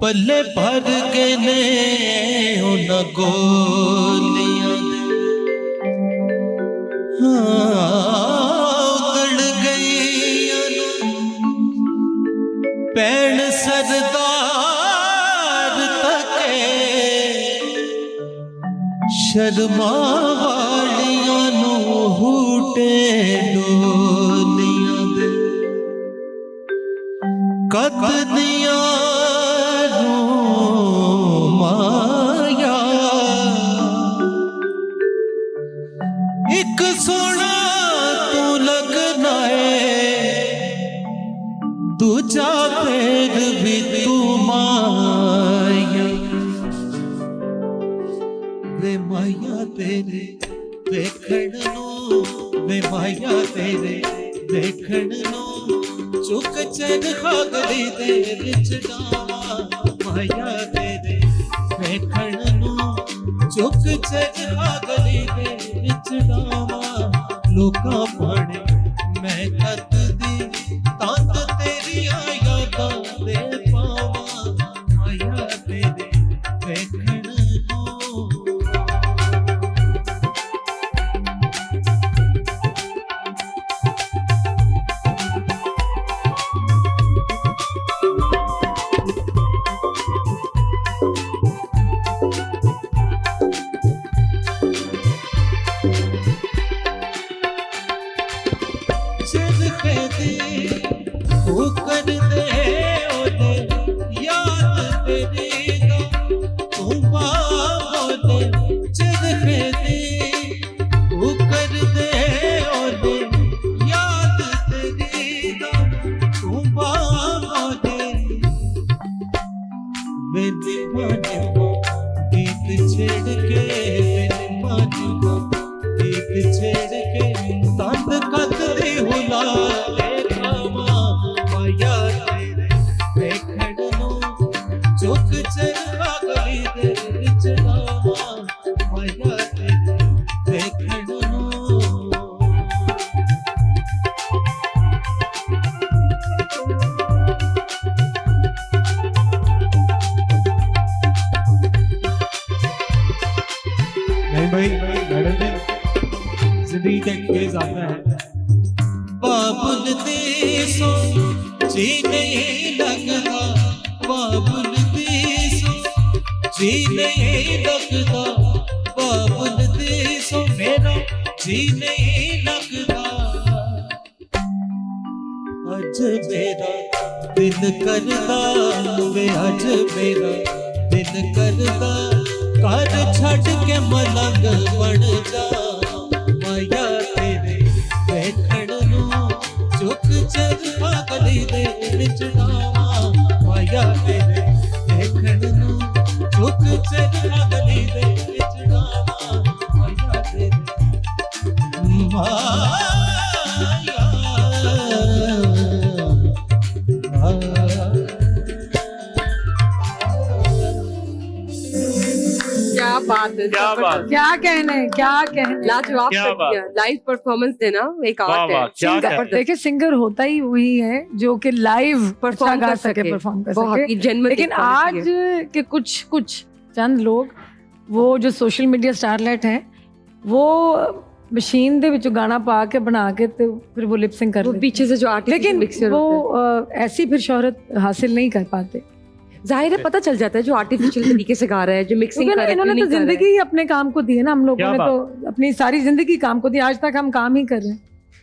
पल्ले भर के ने उन गोलियां दे, उगड़ गई पैण सरदार तके, शर्मा वालियां नू हूटे डोलियां दे, कतनियां माया एक सोना तू लगना है, दूजा फिर भी तू माया, वे माया तेरे देखण नू, वे माया तेरे देखण नू चुक चैन खागली दे विच डावां माया तेरे वेखण नूं चुक चैन खागली दे विच डावां लोकां पाणे मैं कत दी तंद तेरियां यादां दे पावां माया तेरे वेखण नूं जिद कहती वो कर दे ओले याद तेरी दा तू बोले जिद कहती वो कर दे ओले याद तेरी दा तू बोले मेरी मानिया गीत छेड़ के मेरी मानिया गीत छेड़ के तंद कत दी हुला ले खावा माया तेरे वेखण नूं चुक चला गली दे विच डावां माया तेरे वेखण नूं नहीं भाई मैडम जी जिंदगी का एक फेज आता है बाबुल देसो जी नहीं लगता बाबुल देसो जी नहीं लगता बाबुल देसो मेरा जी नहीं लगता अज मेरा दिल करदा वे अज मेरा दिल करदा कर छड़ के मलंग बन जा माया तेरे वेखण नूं चुक चला गली दे विच डावां माया तेरे वेखण नूं चुक चला गली दे विच डावां माया तेरे क्या बात है, क्या बात। क्या कहने लाजवाब क्या कर बात। दिया। लाइव परफॉर्मेंस देना एक वाह आर्ट है। वाह क्या सिंगर- कहते हैं। देखिए सिंगर होता ही वही है जो कि लाइव परफॉर्म गा कर सके, सके, परफॉर्म कर बहुत सके। ही genuine लेकिन एक आज quality के कुछ चंद लोग वो जो सोशल मीडिया स्टारलेट हैं वो मशीन ਦੇ ਵਿੱਚ गाना पा के बना के तो फिर वो लिपसिंग कर वो लेते पीछे से जो हैं। आर्टिस्ट लेकिन मिक्सर वो ऐसी फिर शोहरत हासिल नहीं कर पाते जाहिर है पता चल जाता है जो आर्टिफिशियल तरीके से गा रहा है जो मिक्सिंग क्योंकि कर रहा है इन्होंने तो जिंदगी ही अपने काम को दी है ना हम लोगों क्या ने तो अपनी सारी जिंदगी काम को दी आज तक हम काम ही कर रहे हैं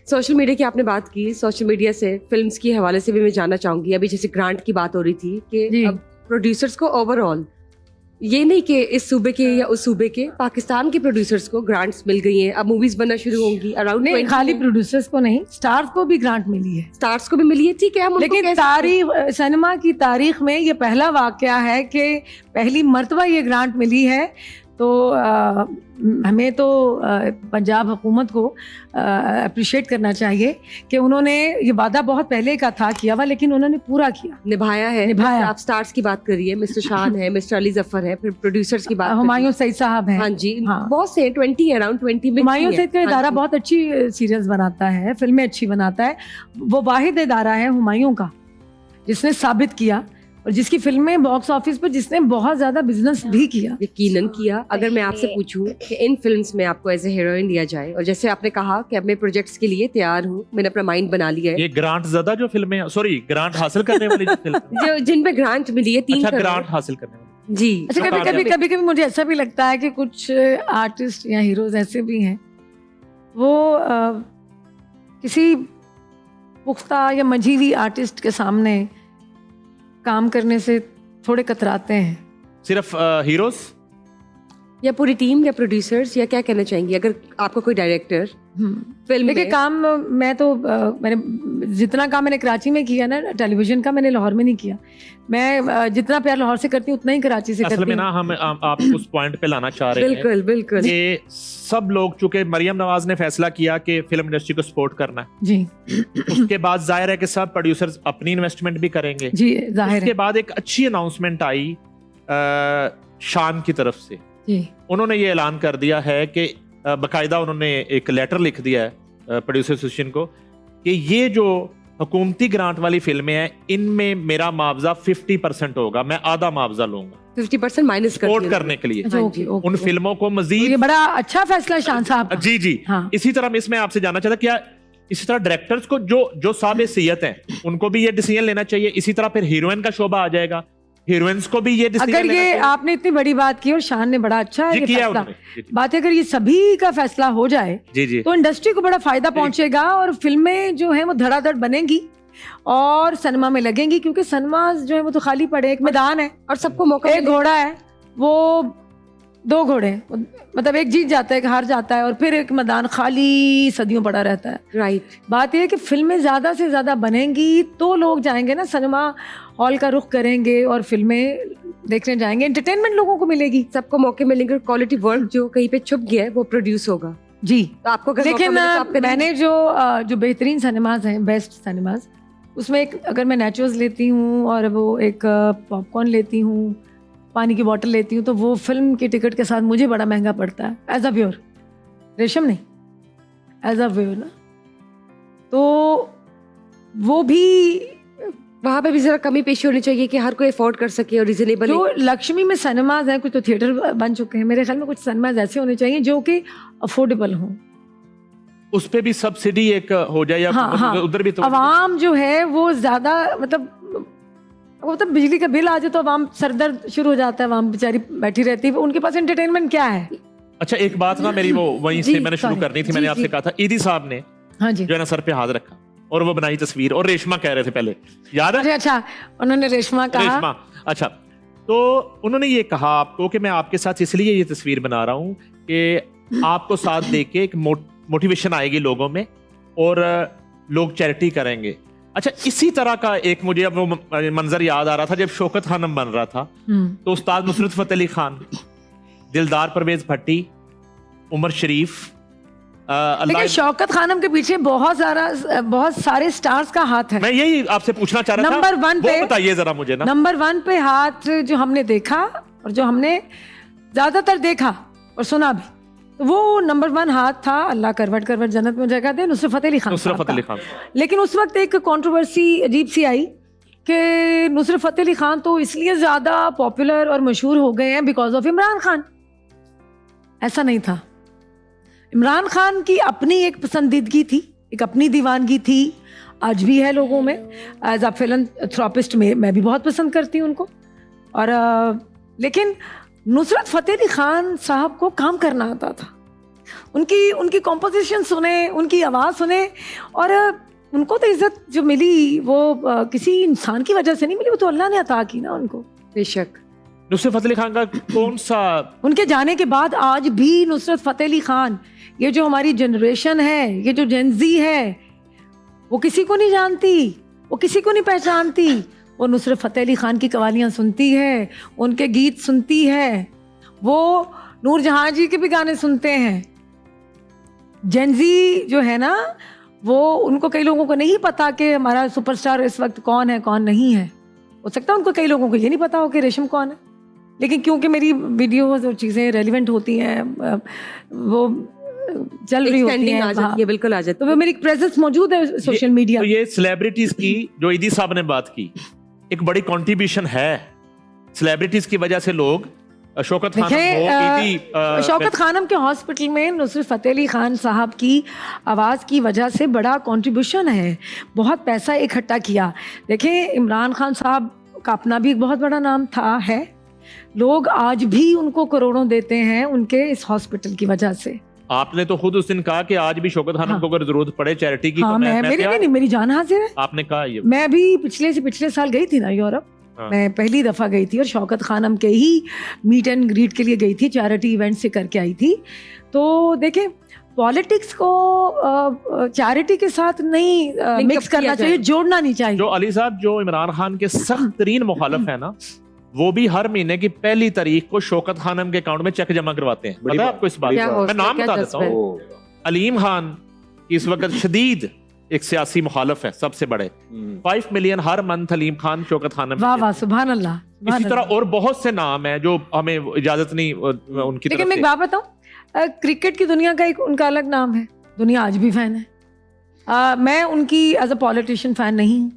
सोशल मीडिया की आपने बात की सोशल मीडिया से फिल्म्स के हवाले से भी मैं जानना चाहूंगी अभी जैसे ग्रांट की बात हो रही थी जी। कि अब प्रोड्यूसर्स को ओवरऑल ये नहीं कि इस सूबे के या उस सूबे के पाकिस्तान के प्रोड्यूसर्स को ग्रांट्स मिल गई हैं अब मूवीज बनना शुरू होंगी अराउंड नहीं खाली प्रोड्यूसर्स को नहीं स्टार्स को भी ग्रांट मिली है स्टार्स को भी मिली है ठीक है हम उनको लेकिन कैसे- तारीख सिनेमा की तारीख में ये पहला वाकया है कि पहली मर्तबा ये ग्रांट मिली है तो हमें तो पंजाब हुकूमत को अप्रिशिएट करना चाहिए कि उन्होंने ये वादा बहुत पहले का था किया हुआ लेकिन उन्होंने पूरा किया निभाया है निभाया। आप स्टार्स की बात करिए मिस्टर शान है मिस्टर अली जफर है फिर प्रोड्यूसर्स की बात हुमायूं सईद साहब करिए। हैं हाँ जी हाँ। बहुत से 20 अराउंड 20 में हुमायूं सईद का हाँ इदारा जी। बहुत अच्छी सीरियल्स बनाता है फिल्में अच्छी बनाता है वो वाहिद इदारा है हुमायूं का जिसने साबित किया और जिसकी फिल्में बॉक्स ऑफिस पर जिसने बहुत ज्यादा बिजनेस भी किया यकीनन किया अगर मैं आपसे पूछूं कि इन फिल्म्स में आपको एज ए हीरोइन लिया जाए और जैसे आपने कहा कि अब मैं प्रोजेक्ट्स के लिए तैयार हूँ मैंने अपना माइंड बना लिया है ये ग्रांट ज्यादा जो फिल्में सॉरी ग्रांट हासिल करने वाली जो फिल्म जो जिन पे ग्रांट मिली है 3 अच्छा करोड़ ग्रांट हासिल करने वाली जी अच्छा कभी कभी कभी कभी मुझे ऐसा भी लगता है कि कुछ आर्टिस्ट या हीरोज ऐसे भी हैं वो किसी पुख्ता या मंझी हुई आर्टिस्ट के सामने काम करने से थोड़े कतराते हैं सिर्फ हीरोज या पूरी टीम या प्रोड्यूसर्स, या क्या कहना चाहेंगी अगर आपका कोई डायरेक्टर फिल्म देखिए में? काम मैं तो मैंने जितना काम मैंने कराची में किया ना टेलीविजन का, मैंने लाहौर में नहीं किया। मैं जितना प्यार लाहौर से करती हूँ उतना ही कराची से असल करती में ना हूँ। हम आप उस पॉइंट पे लाना चाह रहे हैं बिल्कुल बिल्कुल। कि सब लोग, चूंकि मरियम नवाज ने फैसला किया कि फिल्म इंडस्ट्री को सपोर्ट करना है, जी उसके बाद जाहिर है कि सब प्रोड्यूसर्स अपनी इन्वेस्टमेंट भी करेंगे। जी जाहिर उसके है बाद एक अच्छी अनाउंसमेंट आई शान की तरफ से। जी। उन्होंने ये ऐलान कर दिया है कि बाकायदा उन्होंने एक लेटर लिख दिया है प्रोड्यूसर एसोसिएशन को कि ये जो हुकूमती ग्रांट वाली फिल्में हैं इनमें मेरा मुआवजा 50% होगा, मैं आधा मुआवजा लूंगा 50% माइनस सपोर्ट करने के लिए अच्छा, हाँ ओके, जी। ओके, उन ओके। फिल्मों को तो मजीद। ये बड़ा अच्छा फैसला है शान साहब का। जी जी हाँ। इसी तरह इसमें आपसे जानना चाहता क्या इसी तरह डायरेक्टर्स को जो साहब हैसियत हैं उनको भी ये डिसीजन लेना चाहिए। इसी तरह फिर हीरोइन का शोबा आ जाएगा, हीरोइंस को भी ये डिसीजन अगर लेना ये चाहिए। आपने इतनी बड़ी बात की और शान ने बड़ा अच्छा है जी ये किया फैसला। उन्होंने। जी, जी। बात है अगर ये सभी का फैसला हो जाए जी जी तो इंडस्ट्री को बड़ा फायदा पहुंचेगा और फिल्में जो है वो धड़ाधड़ बनेंगी और सिनेमा में लगेंगी, क्योंकि सिनेमा जो है वो तो खाली पड़े, एक मैदान है और सबको मौका एक मिले। घोड़ा है, वो 2 घोड़े हैं, मतलब एक जीत जाता है एक हार जाता है और फिर एक मैदान खाली सदियों पड़ा रहता है। राइट। बात यह है कि फिल्में ज़्यादा से ज़्यादा बनेंगी तो लोग जाएंगे ना, सिनेमा हॉल का रुख करेंगे और फिल्में देखने जाएंगे, एंटरटेनमेंट लोगों को मिलेगी। सबको मौके मिलेंगे, क्वालिटी वर्क जो कहीं पे छुप गया है वो प्रोड्यूस होगा। जी तो आपको अगर लेकिन मौका मिले तो आप करेंगे? मैंने जो बेहतरीन सिनेमाज हैं, बेस्ट सिनेमाज, उसमें एक अगर मैं नेचोस लेती हूँ और वो एक पॉपकॉर्न लेती हूँ, पानी की बोतल लेती हूँ, तो वो फिल्म के टिकट के साथ मुझे बड़ा महंगा पड़ता है एज अ व्यूअर। रेशम नहीं, एज अ व्यूअर ना, तो वो भी वहाँ पे भी जरा कमी पेशी होनी चाहिए कि हर कोई अफोर्ड कर सके और रिजनेबल। जो लक्ष्मी में सिनेमाज हैं, कुछ तो थिएटर बन चुके हैं, मेरे ख्याल में कुछ सिनेमाज ऐसे होने चाहिए जो कि अफोर्डेबल हों। उस पे भी सब्सिडी एक हो जाए या हाँ, हाँ। उधर भी तो अवाम जो है वो ज्यादा मतलब बिजली का बिल आ जाए तो अवाम सरदर्द शुरू हो जाता है, अवाम बेचारी बैठी रहती है, उनके पास एंटरटेनमेंट क्या है। अच्छा एक बात ना मेरी वो वहीं जी, से मैंने शुरू sorry। करनी थी, जी, मैंने आपसे जी। कहा था ईदी साहब ने हाँ जी। जो है ना सर पे हाथ रखा और वो बनाई तस्वीर, और रेशमा कह रहे थे पहले, याद है? अच्छा उन्होंने रेशमा कहा। रेशमा, अच्छा तो उन्होंने ये कहा आपको कि मैं आपके साथ इसलिए ये तस्वीर बना रहा हूँ कि आपको साथ दे के एक मोटिवेशन आएगी लोगों में और लोग चैरिटी करेंगे। अच्छा इसी तरह का एक मुझे अब वो मंजर याद आ रहा था जब शौकत खानम बन रहा था, तो उस्ताद नुसरत फतेह अली खान, दिलदार परवेज भट्टी, उमर शरीफ, लेकिन शौकत खानम के पीछे बहुत सारे स्टार्स का हाथ है। मैं यही आपसे पूछना चाह रहा था, नंबर 1 पे वो बताइए जरा मुझे ना। नंबर 1 पे हाथ जो हमने देखा और जो हमने ज्यादातर देखा और सुना भी, तो वो नंबर 1 हाथ था, अल्लाह करवट करवट जन्नत में जगह दे, नुसरत फतेह अली खान नुसरत साहब फतेह अली का। खान। लेकिन उस वक्त एक कंट्रोवर्सी अजीब सी आई कि नुसरत फतेह अली खान तो इसलिए ज्यादा पॉपुलर और मशहूर हो गए हैं बिकॉज ऑफ इमरान खान। ऐसा नहीं था। इमरान खान की अपनी एक पसंदीदगी थी, एक अपनी दीवानगी थी, आज भी है लोगों में। एज अ फिलंथ्रोपिस्ट में मैं भी बहुत पसंद करती हूँ उनको। और लेकिन नुसरत फतेह अली खान साहब को काम करना आता था, उनकी कॉम्पोजिशन सुने, उनकी आवाज़ सुने, और उनको तो इज्जत जो मिली वो किसी इंसान की वजह से नहीं मिली, वो तो अल्लाह ने अता की ना उनको। बेशक। नुसरत फतेह अली खान का कौन सा, उनके जाने के बाद आज भी नुसरत फतेह अली खान, ये जो हमारी जनरेशन है, ये जो जेनजी है, वो किसी को नहीं जानती, वो किसी को नहीं पहचानती। वो नुसरत फतेह अली खान की कवालियाँ सुनती है, उनके गीत सुनती है, वो नूर जहाँ जी के भी गाने सुनते हैं। जेनजी जो है ना, वो उनको कई लोगों को नहीं पता कि हमारा सुपरस्टार इस वक्त कौन है कौन नहीं है। हो सकता है उनको कई लोगों को ये नहीं पता हो कि रेशम कौन है, लेकिन क्योंकि मेरी वीडियोस और चीज़ें रेलिवेंट होती हैं, वो चल रही होती Extending आ हैं, जाती है, बिल्कुल आ जाती तो है। वो मेरी प्रेजेंस मौजूद है सोशल मीडिया। तो ये सेलिब्रिटीज की जो ईदी साहब ने बात की, एक बड़ी कंट्रीब्यूशन है। सेलिब्रिटीज की वजह से लोग शौकत खानम देखिए, शौकत खानम के हॉस्पिटल में नुसरत फतेह अली खान साहब की आवाज़ की वजह से बड़ा कंट्रीब्यूशन है, बहुत पैसा इकट्ठा किया। देखिए इमरान खान साहब का अपना भी एक बहुत बड़ा नाम था, है, लोग आज भी उनको करोड़ों देते हैं उनके इस हॉस्पिटल की वजह से। आपने तो खुद उस दिन कहा कि आज भी शौकत खानम को अगर जरूरत पड़े चैरिटी की हाँ, तो मैं मेरी तैयार नहीं, मेरी जान हाजिर है। हूं। आपने कहा ये, मैं भी पिछले साल गई थी ना यूरोप, हाँ। मैं पहली दफ़ा गई थी और शौकत खानम के ही मीट एंड ग्रीट के लिए गई थी, चैरिटी इवेंट से करके आई थी। तो देखें, पॉलिटिक्स को चैरिटी के साथ नहीं मिक्स किया करना जाए। चाहिए, जोड़ना नहीं चाहिए। जो अली साहब जो इमरान खान के सख्त तरीन मुखालिफ है ना, वो भी हर महीने की पहली तारीख को शौकत खानम के अकाउंट में चेक जमा करवाते हैं। बड़ी पता है बात, आपको इस बात बड़ी क्या का? हो मैं नाम क्या बता जज्बा देता है? हूँ। अलीम खान इस वक्त शदीद एक सियासी मुखालिफ है, सबसे बड़े। 5 मिलियन हर मंथ अलीम खान शौकत खानम वाह वाह, सुभान अल्लाह, सुभान इसी तरह अल्लाह। और बहुत से नाम हैं जो हमें इजाजत नहीं उनकी लेकिन तरफ मैं एक से। बात बताऊं, क्रिकेट की दुनिया का एक उनका अलग नाम है, दुनिया आज भी फैन है। मैं उनकी एज अ पॉलिटिशियन फैन नहीं हूँ,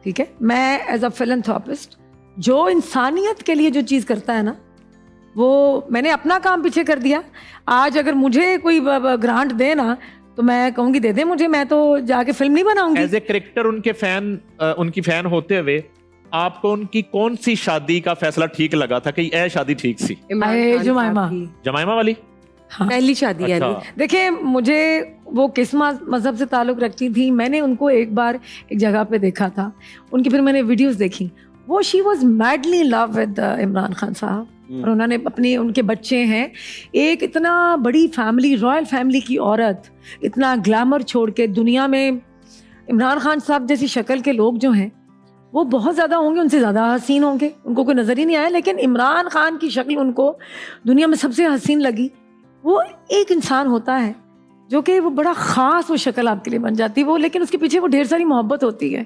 ठीक है। मैं एज अ फिलैंथ्रोपिस्ट, जो इंसानियत के लिए जो चीज़ करता है ना, वो मैंने अपना काम पीछे कर दिया। आज अगर मुझे कोई ग्रांट दे ना, तो मैं कहूँगी दे दे मुझे, मैं तो जाके फिल्म नहीं बनाऊंगी। एज ए क्रिकेटर उनकी फैन होते हुए आपको उनकी कौन सी शादी का फैसला ठीक लगा था कि यह शादी ठीक सी? इमरान अरे, खान साहब जुमाइमा। की जमाइमा वाली? हाँ। पहली शादी अच्छा। यानी। देखिए, मुझे वो किस मज़हब से ताल्लुक़ रखती थी, मैंने उनको एक बार एक जगह पे देखा था, उनकी फिर मैंने वीडियोस देखी। वो she was madly in love with Imran Khan साहब, और उन्होंने अपने, उनके बच्चे हैं, एक इतना बड़ी फैमिली, रॉयल फैमिली की औरत, इतना ग्लैमर छोड़ के दुनिया में इमरान खान साहब जैसी शक्ल के लोग जो हैं वो बहुत ज़्यादा होंगे, उनसे ज़्यादा हसीन होंगे, उनको कोई नज़र ही नहीं आया, लेकिन इमरान खान की शक्ल उनको दुनिया में सबसे हसीन लगी। वो एक इंसान होता है जो कि वो बड़ा ख़ास वो शक्ल आपके लिए बन जाती है वो, लेकिन उसके पीछे वो ढेर सारी मोहब्बत होती है।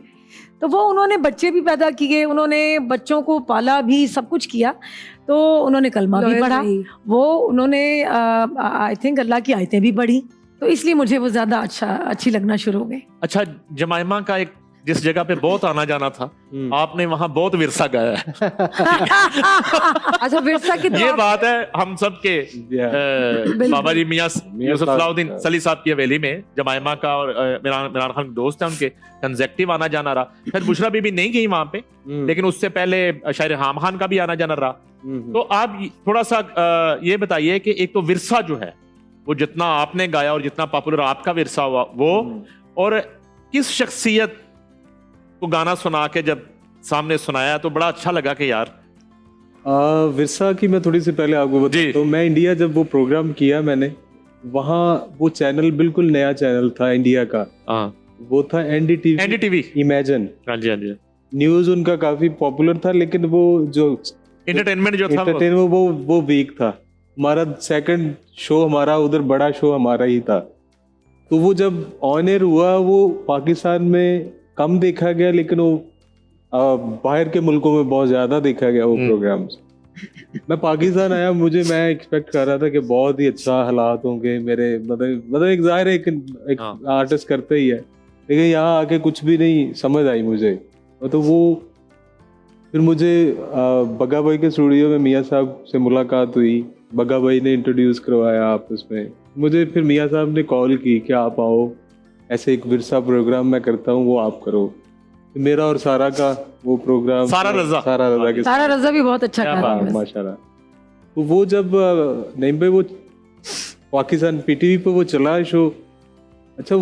तो वो उन्होंने बच्चे भी पैदा किए, उन्होंने बच्चों को पाला भी, सब कुछ किया। तो उन्होंने कलमा भी Loyal पढ़ा, रही। वो उन्होंने आई थिंक अल्लाह की आयतें भी पढ़ी, तो इसलिए मुझे वो ज़्यादा अच्छी लगना शुरू हो गई। अच्छा, जमाइमा का एक जिस जगह पे बहुत आना जाना था, आपने वहां बहुत विरसा गाया है। अच्छा, विरसा की तो ये आप- बात है हम सब के बाबा जी मियां यूसुफ सलाउद्दीन सली साहब की हवेली में जमाइमा का और इमरान खान दोस्त है उनके, कंसेक्टिव आना जाना रहा। फिर बुशरा बीबी नहीं गई वहां पे, लेकिन उससे पहले शायर हाम खान का भी आना जाना रहा। तो आप थोड़ा सा ये बताइए कि एक तो विरसा जो है वो जितना आपने गाया और जितना पॉपुलर आपका विरसा हुआ वो, और किस शख्सियत को गाना सुना के जब सामने सुनाया तो बड़ा अच्छा लगा कि यार। विरसा की मैं थोड़ी सी पहले आपको जी। बताऊं, तो मैं इंडिया जब वो प्रोग्राम किया मैंने, वहाँ वो चैनल बिल्कुल नया चैनल था इंडिया का, हाँ, वो था एनडीटीवी, एनडीटीवी। इमेजिन। हाँ जी, हाँ जी। न्यूज उनका काफी पॉपुलर था, लेकिन वो जो एंटरटेनमेंट जो था एंटरटेनमेंट वो वीक था। हमारा सेकंड शो, हमारा उधर बड़ा शो हमारा ही था। तो वो जब ऑन एयर हुआ, वो पाकिस्तान में कम देखा गया, लेकिन वो बाहर के मुल्कों में बहुत ज्यादा देखा गया वो प्रोग्राम्स। मैं पाकिस्तान आया, मैं एक्सपेक्ट कर रहा था कि बहुत ही अच्छा हालात होंगे मेरे, मतलब एक जाहिर है एक आर्टिस्ट करते ही है, लेकिन यहाँ आके कुछ भी नहीं समझ आई मुझे। तो वो फिर मुझे बग्गा भाई के स्टूडियो में मियाँ साहब से मुलाकात हुई, बग्गा भाई ने इंट्रोड्यूस करवाया आपस में मुझे। फिर मियाँ साहब ने कॉल की कि आप आओ, ऐसे एक विरसा प्रोग्राम मैं करता हूँ, वो आप करो। मेरा और सारा का वो प्रोग्राम, सारा रजा के सारा रजा भी बहुत अच्छा कर रहा है। माशाल्लाह। तो वो जब नहीं भाई, वो पाकिस्तान पीटीवी पे वो चला शो, अच्छा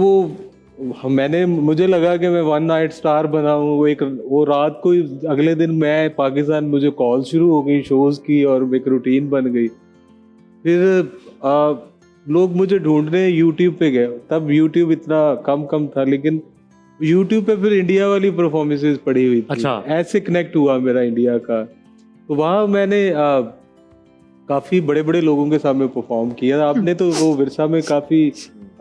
मुझे लगा कि मैं वन नाइट स्टार बना हूँ। वो रात को अगले दिन मैं पाकिस्तान, मुझे कॉल शुरू हो गई शोज की और एक रूटीन बन गई। फिर लोग मुझे ढूंढने यूट्यूब पे गए, तब यूट्यूब इतना कम था, लेकिन यूट्यूब पे फिर इंडिया वाली परफॉर्मेंसेस पड़ी हुई थी। अच्छा। ऐसे कनेक्ट हुआ मेरा इंडिया का। तो वहाँ मैंने काफी बड़े लोगों के सामने परफॉर्म किया। आपने तो वो विरसा में काफी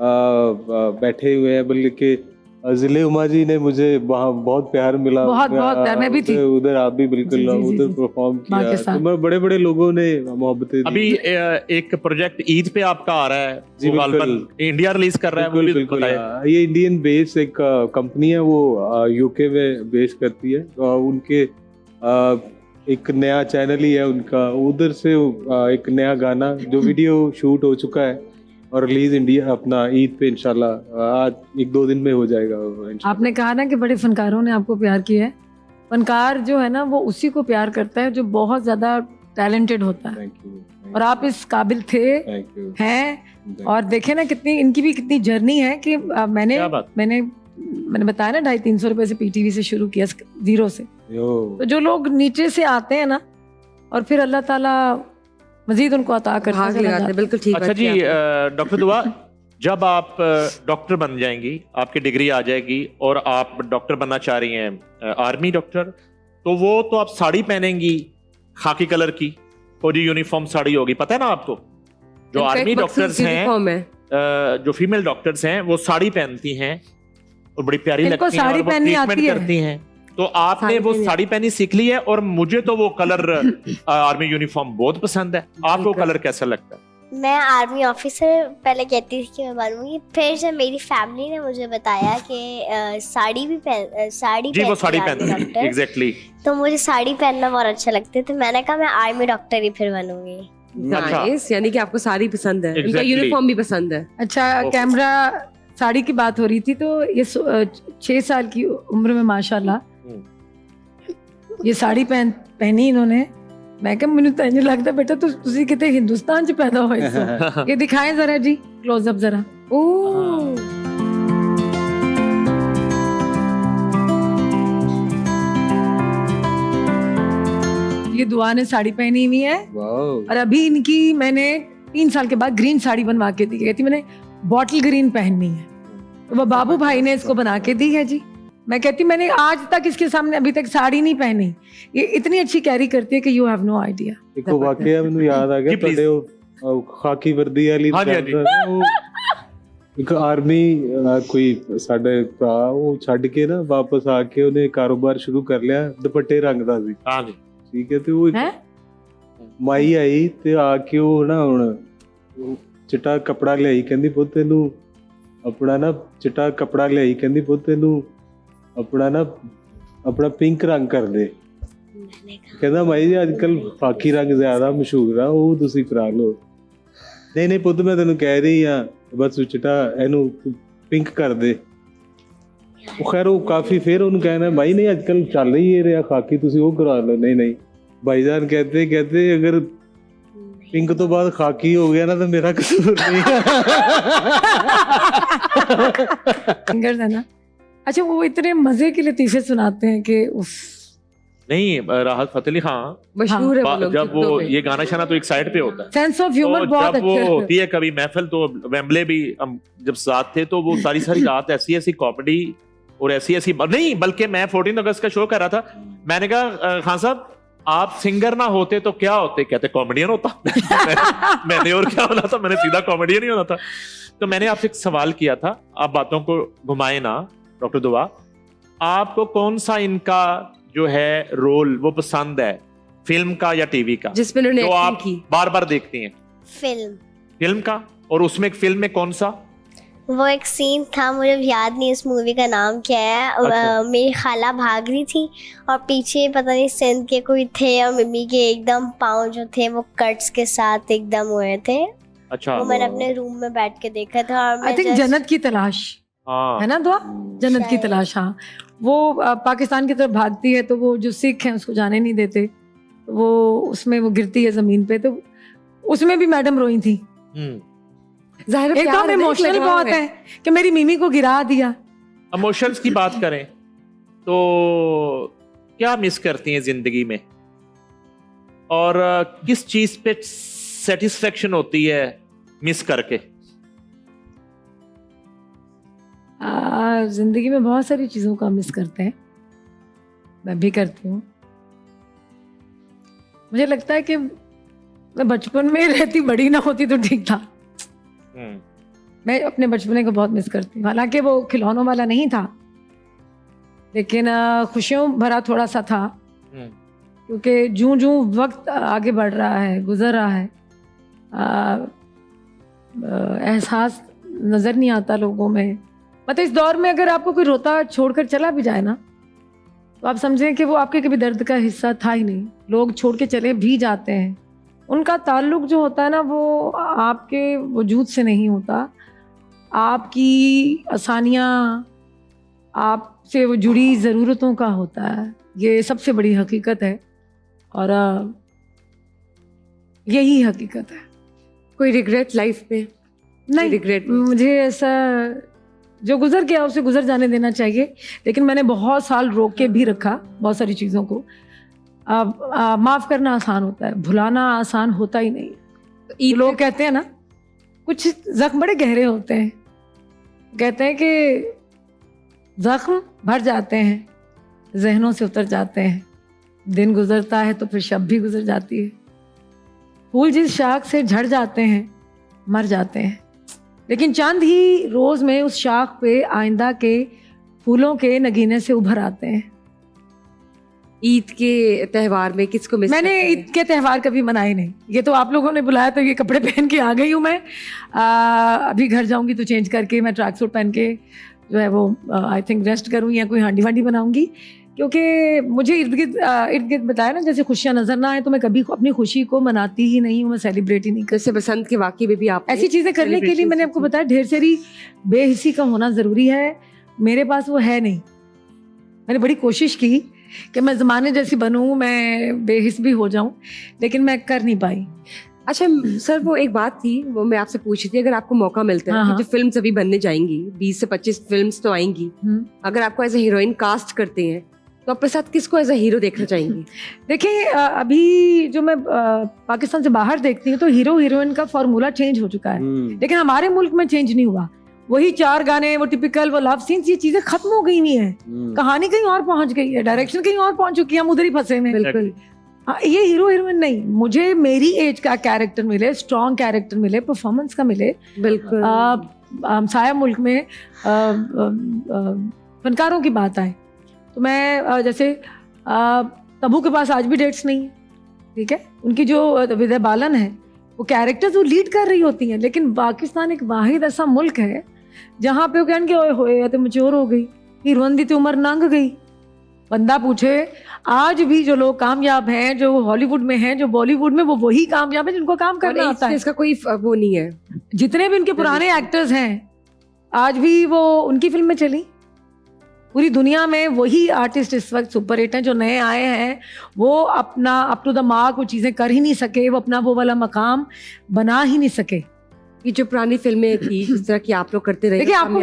बैठे हुए हैं, बल्कि जिले उमा जी ने मुझे वहाँ बहुत प्यार मिला, बहुत प्यार, मैं भी थी उधर। आप भी बिल्कुल जी, उधर परफॉर्म किया। तो बड़े लोगों ने मोहब्बतें दी। अभी एक प्रोजेक्ट ईद पे आपका आ रहा है, जी, वो गालिबन इंडिया रिलीज कर रहा है, वो भी बिल्कुल। बताइए। ये इंडियन बेस एक कंपनी है, वो यूके में बेस करती है। उनके एक नया चैनल ही है उनका, उधर से एक नया गाना जो वीडियो शूट हो चुका है और रिलीज इंडिया अपना ईद पे इंशाल्लाह आज 1-2 दिन में हो जाएगा। आपने कहा ना कि बड़े फनकारों ने आपको प्यार किया है। फनकार जो है ना, वो उसी को प्यार करता है जो बहुत ज्यादा टैलेंटेड होता है, थैंक यू। और आप इस काबिल थे, थैंक यू। हैं। और देखे ना कितनी इनकी भी कितनी जर्नी है कि मैंने मैंने बताया ना 250-300 रुपए से पीटीवी से शुरू किया, जीरो से। तो जो लोग नीचे से आते हैं ना और फिर अल्लाह ताला मजीद उनको अता करता भाग चला लगाते जाता हैं, बिल्कुल ठीक अच्छा बात जी, की आपने। डॉक्टर दुआ, जब आप डॉक्टर बन जाएंगी, आपकी डिग्री आ जाएगी और आप डॉक्टर बनना चाह रही हैं, आर्मी डॉक्टर, तो वो तो आप साड़ी पहनेंगी खाकी कलर की, फौजी यूनिफॉर्म साड़ी होगी, पता है ना आपको? जो इनका आर्मी एक मखसूस डॉक्टर्स हैं, यूनिफॉर्म है। जो फीमेल डॉक्टर्स हैं वो साड़ी पहनती हैं और बड़ी प्यारी इनको लगती हैं साड़ी और वो पहननी ट्रीटमेंट आती है। करती हैं। तो आपने साड़ी वो पहनी- साड़ी पहनी सीख ली है और मुझे तो वो कलर आर्मी यूनिफॉर्म बहुत पसंद है। आपको बिल्कुल। कलर कैसा लगता है? मैं आर्मी ऑफिसर पहले कहती थी कि मैं बनूंगी, फिर जब मेरी फैमिली ने मुझे बताया कि साड़ी भी साड़ी जी, वो साड़ी पहनती है पहनती आर्मी है, डॉक्टर, एग्जैक्टली। तो मुझे साड़ी पहनना बहुत अच्छा लगता है, तो मैंने कहा मैं आर्मी डॉक्टर ही फिर बनूंगी। अच्छा। नाइस, यानी कि आपको साड़ी पसंद है, इनका Exactly. यूनिफॉर्म भी पसंद है। अच्छा, ओके। कैमरा साड़ी की बात हो रही थी तो ये 6 साल की उम्र में माशाल्लाह ये साड़ी पहनी इन्होंने। मैं क्या, मैंने तो इंज लगता बेटा तुसी कितने हिंदुस्तान च पैदा होए सो। ये दिखाएं जरा जी, क्लोजअप जरा। ओह, ये दुआ ने साड़ी पहनी हुई है वाह, और अभी इनकी मैंने 3 साल के बाद ग्रीन साड़ी बनवा के दी। कहती मैंने बॉटल ग्रीन पहननी है, तो वो बाबू भाई ने इसको बना के दी है जी। मैं कहती मैंने आज तक इसके सामने अभी तक साड़ी नहीं पहनी। ये इतनी अच्छी कैरी करती है कि यू हैव नो आइडिया। ਇੱਕ ਵਾਕਿਆ ਮੈਨੂੰ ਯਾਦ ਆ ਜੀ, ਗਿਆ please। ਤੁਹਾਡੇ ਉਹ ਖਾਕੀ ਵਰਦੀ ਵਾਲੀ ਹਾਂਜੀ, ਹਾਂਜੀ। ਉਹ ਇੱਕ ਆਰਮੀ ਕੋਈ ਸਾਡੇ ਭਰਾ ਉਹ ਛੱਡ ਕੇ ਨਾ ਵਾਪਸ ਆ ਕੇ ਉਹਨੇ ਕਾਰੋਬਾਰ ਸ਼ੁਰੂ ਕਰ ਲਿਆ, ਦੁਪੱਟੇ ਰੰਗ ਦਾ ਸੀ, हाँ जी, ਠੀਕ ਹੈ। ਤੇ ਉਹ ਇੱਕ ਹੈ ਮਾਈ ਆਈ ਤੇ ਆ ਕੇ ਉਹ ਨਾ ਹੁਣ ਉਹ ਚਿੱਟਾ ਕੱਪੜਾ ਲਿਆਈ, ਕਹਿੰਦੀ ਪੁੱਤ ਇਹਨੂੰ ਆਪਣਾ ਨਾ ਚਿੱਟਾ ਕੱਪੜਾ ਲਿਆਈ, ਕਹਿੰਦੀ ਪੁੱਤ ਇਹਨੂੰ ਆਪਣਾ ਨਾ ਆਪਣਾ ਪਿੰਕ ਰੰਗ ਕਰ ਦੇ। मैंने कहा ਕਹਿੰਦਾ ਮਾਈ ਜੀ ਅੱਜ ਕੱਲ ਖਾਕੀ ਰੰਗ ਜ਼ਿਆਦਾ ਮਸ਼ਹੂਰ ਆ, ਉਹ ਤੁਸੀਂ ਕਰਾ ਲਓ। ਨਹੀਂ ਨਹੀਂ ਪੁੱਤ, ਮੈਂ ਤੈਨੂੰ ਕਹਿ ਰਹੀ ਆ ਬਸ ਚਿੱਟਾ ਇਹਨੂੰ ਪਿੰਕ ਕਰ ਦੇ। ਉਹ ਖੈਰ ਉਹ ਕਾਫੀ ਫਿਰ ਉਹਨੂੰ ਕਹਿਣਾ ਮਾਈ ਨਹੀਂ ਅੱਜ ਕੱਲ ਚੱਲ ਰਹੀ ਹੈ ਰਿਹਾ ਖਾਕੀ, ਤੁਸੀਂ ਉਹ ਕਰਾ ਲਓ। ਨਹੀਂ ਨਹੀਂ ਭਾਈਜਾਨ कहते अगर पिंक तो बाद खाकी हो गया ना तो मेरा कसूर नहीं है। सिंगर्स है ना। अच्छा, वो इतने मजे के लतीफे सुनाते हैं कि उफ। नहीं, राहत फतेह अली खान मशहूर है वो लोग जब वो जुत्तों पे। ये गाना शाना तो एक साइड पे होता है, सेंस ऑफ ह्यूमर तो बहुत जब वो अच्छा है। होती है कभी महफिल, तो वेम्बले भी हम जब साथ थे तो वो सारी सारी रात ऐसी ऐसी कॉमेडी और ऐसी ऐसी नहीं, बल्कि मैं 14 अगस्त का शो कर रहा था, मैंने कहा खान साहब आप सिंगर ना होते तो क्या होते? कहते कॉमेडियन होता। मैंने और क्या होना था, मैंने सीधा कॉमेडियन ही होना था। तो मैंने आपसे एक सवाल किया था, आप बातों को घुमाए ना डॉक्टर दुआ, आपको कौन सा इनका जो है रोल वो पसंद है, फिल्म का या टीवी का, जिसमें उन्होंने जो एक्टिंग आप की? बार बार देखती हैं? फिल्म, फिल्म का। और उसमें एक फिल्म में कौन सा? वो एक सीन था, मुझे याद नहीं इस मूवी का नाम क्या है। अच्छा। मेरी खाला भाग रही थी और पीछे पता नहीं सिंध के कोई थे और मम्मी के एकदम पाँव जो थे वो कट्स के साथ एकदम हुए थे। अच्छा, वो मैंने अपने रूम में बैठ के देखा था और मैं आई थिंक just- जन्नत की तलाश हाँ है ना दुआ, जन्नत की शायद। तलाश। हाँ, वो पाकिस्तान की तरफ भागती है तो वो जो सिख हैं उसको जाने नहीं देते, वो उसमें वो गिरती है जमीन पे, तो उसमें भी मैडम रोई थी। जाहिर है एकदम प्यार है ना, एक इमोशनल लगाव बहुत है कि मेरी मिमी को गिरा दिया। इमोशंस की बात करें तो क्या मिस करती हैं जिंदगी में, और किस चीज पे सेटिस्फेक्शन होती है मिस करके? जिंदगी में बहुत सारी चीजों का मिस करते हैं, मैं भी करती हूँ। मुझे लगता है कि मैं बचपन में रहती, बड़ी ना होती तो ठीक था। मैं अपने बचपने को बहुत मिस करती हूँ। हालांकि वो खिलौनों वाला नहीं था, लेकिन खुशियों भरा थोड़ा सा था, क्योंकि जूं जूं वक्त आगे बढ़ रहा है, गुजर रहा है, एहसास नज़र नहीं आता लोगों में। मतलब इस दौर में अगर आपको कोई रोता छोड़कर चला भी जाए ना, तो आप समझें कि वो आपके कभी दर्द का हिस्सा था ही नहीं। लोग छोड़ के चले भी जाते हैं, उनका ताल्लुक जो होता है ना वो आपके वजूद से नहीं होता, आपकी आसानियाँ, आपसे वो जुड़ी ज़रूरतों का होता है। ये सबसे बड़ी हकीकत है और यही हकीकत है। कोई रिग्रेट लाइफ में? नहीं, रिग्रेट मुझे ऐसा जो गुजर गया उसे गुजर जाने देना चाहिए, लेकिन मैंने बहुत साल रोक के भी रखा बहुत सारी चीज़ों को। माफ़ करना आसान होता है, भुलाना आसान होता ही नहीं है। ईद लोग कहते हैं ना, कुछ जख्म बड़े गहरे होते हैं, कहते हैं कि जख्म भर जाते हैं, जहनों से उतर जाते हैं, दिन गुजरता है तो फिर शब भी गुजर जाती है। फूल जिस शाख से झड़ जाते हैं मर जाते हैं, लेकिन चंद ही रोज में उस शाख पे आइंदा के फूलों के नगीने से उभर आते हैं। ईद के त्यौहार में किसको मिस मैंने करते हैं? ईद के त्यौहार कभी मनाए नहीं, ये तो आप लोगों ने बुलाया तो ये कपड़े पहन के आ गई हूँ मैं। अभी घर जाऊंगी तो चेंज करके मैं ट्रैक सूट पहन के जो है वो आई थिंक रेस्ट करूँ या कोई हांडी वांडी बनाऊंगी, क्योंकि मुझे इर्द गिर्द बताया ना, जैसे खुशियाँ नजर ना आए तो मैं कभी अपनी खुशी को मनाती ही नहीं हूँ, मैं सेलिब्रेट ही नहीं करती। जैसे बसंत के वाकये में भी आप ऐसी चीज़ें करने के लिए मैंने आपको बताया ढेर सारी बेहिसी का होना ज़रूरी है, मेरे पास वो है नहीं। मैंने बड़ी कोशिश की कि मैं ज़माने जैसी बनूं, मैं बेहिस भी हो जाऊं, लेकिन मैं कर नहीं पाई। अच्छा सर, वो एक बात थी, वो मैं आपसे पूछी थी, अगर आपको मौका मिलता है हाँ, कि जो फिल्म्स अभी बनने जाएंगी 20 से 25 फिल्म्स तो आएंगी, अगर आपको एज ए हीरोइन कास्ट करते हैं तो अपने साथ किसको एज ए हीरो देखना चाहेंगी? देखिए अभी जो मैं पाकिस्तान से बाहर देखती हूँ तो हीरो हीरोइन का फॉर्मूला चेंज हो चुका है, लेकिन हमारे मुल्क में चेंज नहीं हुआ। वही 4 गाने, वो टिपिकल, वो लव सीन्स, ये चीजें खत्म हो गई हुई हैं। कहानी कहीं और पहुंच गई है, डायरेक्शन कहीं और पहुंच चुकी है, हम उधर ही फंसे हुए हैं। बिल्कुल। ये हीरो हीरोइन नहीं, मुझे मेरी एज का कैरेक्टर मिले, स्ट्रॉन्ग कैरेक्टर मिले, परफॉर्मेंस का मिले। बिल्कुल। हमसाया मुल्क में फनकारों की बात आए तो मैं जैसे तब्बू के पास आज भी डेट्स नहीं है, ठीक है, उनकी जो विद्या बालन है वो कैरेक्टर्स वो लीड कर रही होती हैं, लेकिन पाकिस्तान एक वाहिद ऐसा मुल्क है जहाँ पे वो कहन के ओए होए तो मच्योर हो गई, हीरोइन दी तो उम्र नंग गई। बंदा पूछे आज भी जो लोग कामयाब हैं, जो हॉलीवुड में हैं, जो बॉलीवुड में, वो वही कामयाब है जिनको काम करना आता है। इसका कोई वो नहीं है। जितने भी उनके पुराने एक्टर्स हैं आज भी वो उनकी फिल्म में चली। पूरी दुनिया में वही आर्टिस्ट इस वक्त सुपर हिट हैं, जो नए आए हैं वो अपना अप टू द मार्क वो चीज़ें कर ही नहीं सके, वो अपना वो वाला मकाम बना ही नहीं सके। ये जो पुरानी फिल्में थी जिस तरह की आप लोग करते रहे, देखिए आपको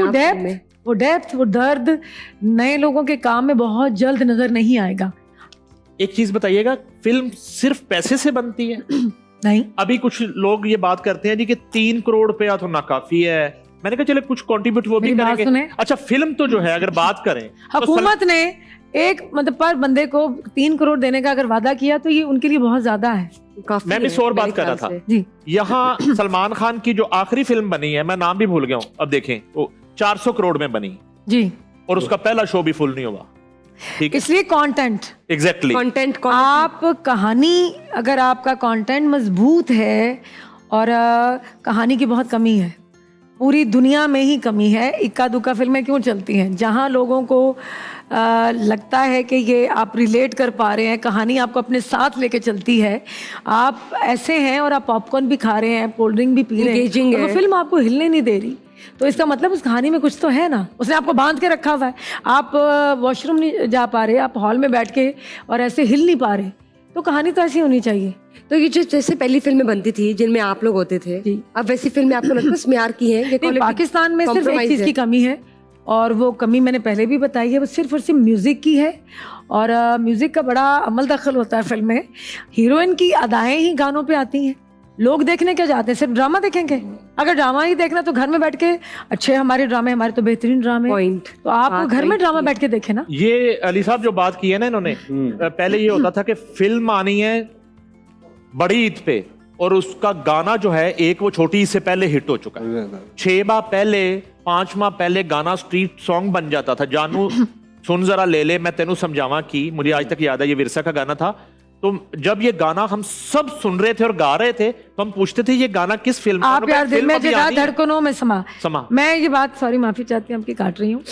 वो डेप्थ वो दर्द नए लोगों के काम में बहुत जल्द नजर नहीं आएगा। एक चीज बताइएगा, फिल्म सिर्फ पैसे से बनती है? नहीं, अभी कुछ लोग ये बात करते हैं जी कि 3 करोड़ रुपया तो नाकाफी है। मैंने कहा चले कुछ कंट्रीब्यूट वो भी मेरी बात करेंगे। सुने। अच्छा, फिल्म तो जो है अगर बात करें हुकूमत ने एक मतलब पर बंदे को 3 करोड़ देने का अगर वादा किया तो ये उनके लिए बहुत ज्यादा है। काफी मैं भी है, 100 बात मेरे कर रहा ख्याल था से। जी, यहाँ सलमान खान की जो आखिरी फिल्म बनी है, मैं नाम भी भूल गया हूँ, अब देखें, वो 400 करोड़ में बनी जी, और उसका पहला शो भी फुल नहीं हुआ। ठीक है, इसलिए कंटेंट, एग्जैक्टली। कंटेंट आप कहानी, अगर आपका कंटेंट मजबूत है और कहानी की बहुत कमी है, पूरी दुनिया में ही कमी है। इक्का दुक्का फिल्में क्यों चलती हैं? जहाँ लोगों को लगता है कि ये आप रिलेट कर पा रहे हैं, कहानी आपको अपने साथ लेके चलती है, आप ऐसे हैं और आप पॉपकॉर्न भी खा रहे हैं, कोल्ड ड्रिंक भी पी रहे हैं, Engaging और वो है। फिल्म आपको हिलने नहीं दे रही, तो इसका मतलब उस कहानी में कुछ तो है ना, उसने आपको बांध के रखा हुआ है। आप वॉशरूम नहीं जा पा रहे, आप हॉल में बैठ के और ऐसे हिल नहीं पा रहे, तो कहानी तो ऐसी होनी चाहिए। तो ये जो जैसे पहली फिल्में बनती थी जिनमें आप लोग होते थे, जी। अब वैसी फिल्में आपको लगता है इस म्यार की हैं? ये नहीं, quality पाकिस्तान में सिर्फ एक compromise चीज़ है। की कमी है, और वो कमी मैंने पहले भी बताई है, वो सिर्फ और सिर्फ म्यूज़िक की है। और म्यूज़िक का बड़ा अमल दखल होता है फिल्म में। हीरोइन की अदाएं ही गानों पे आती हैं। लोग देखने क्या जाते हैं? सिर्फ ड्रामा देखेंगे? अगर ड्रामा ही देखना तो घर में बैठ के, अच्छे हमारे ड्रामे, हमारे तो बेहतरीन ड्रामे, Point। तो आप बात घर में right ड्रामा की। बैठ के देखें ना। ये अली साहब जो बात की है ना इन्होंने, पहले ये होता था कि फिल्म आनी है बड़ी ईद पे और उसका गाना जो है एक वो छोटी ईद से पहले हिट हो चुका है। 6 माह पहले, 5 माह पहले गाना स्ट्रीट सॉन्ग बन जाता था। जानू सुन जरा ले ले मैं तेनू समझावा की, मुझे आज तक याद है, ये विरसा का गाना था। तो जब ये गाना हम सब सुन रहे थे और गा रहे थे तो हम पूछते थे ये गाना किस फिल्म का? आप यार दिल में जगह धड़कनों में समा। मैं ये बात, सॉरी माफी चाहती हूँ, आपकी काट रही हूँ।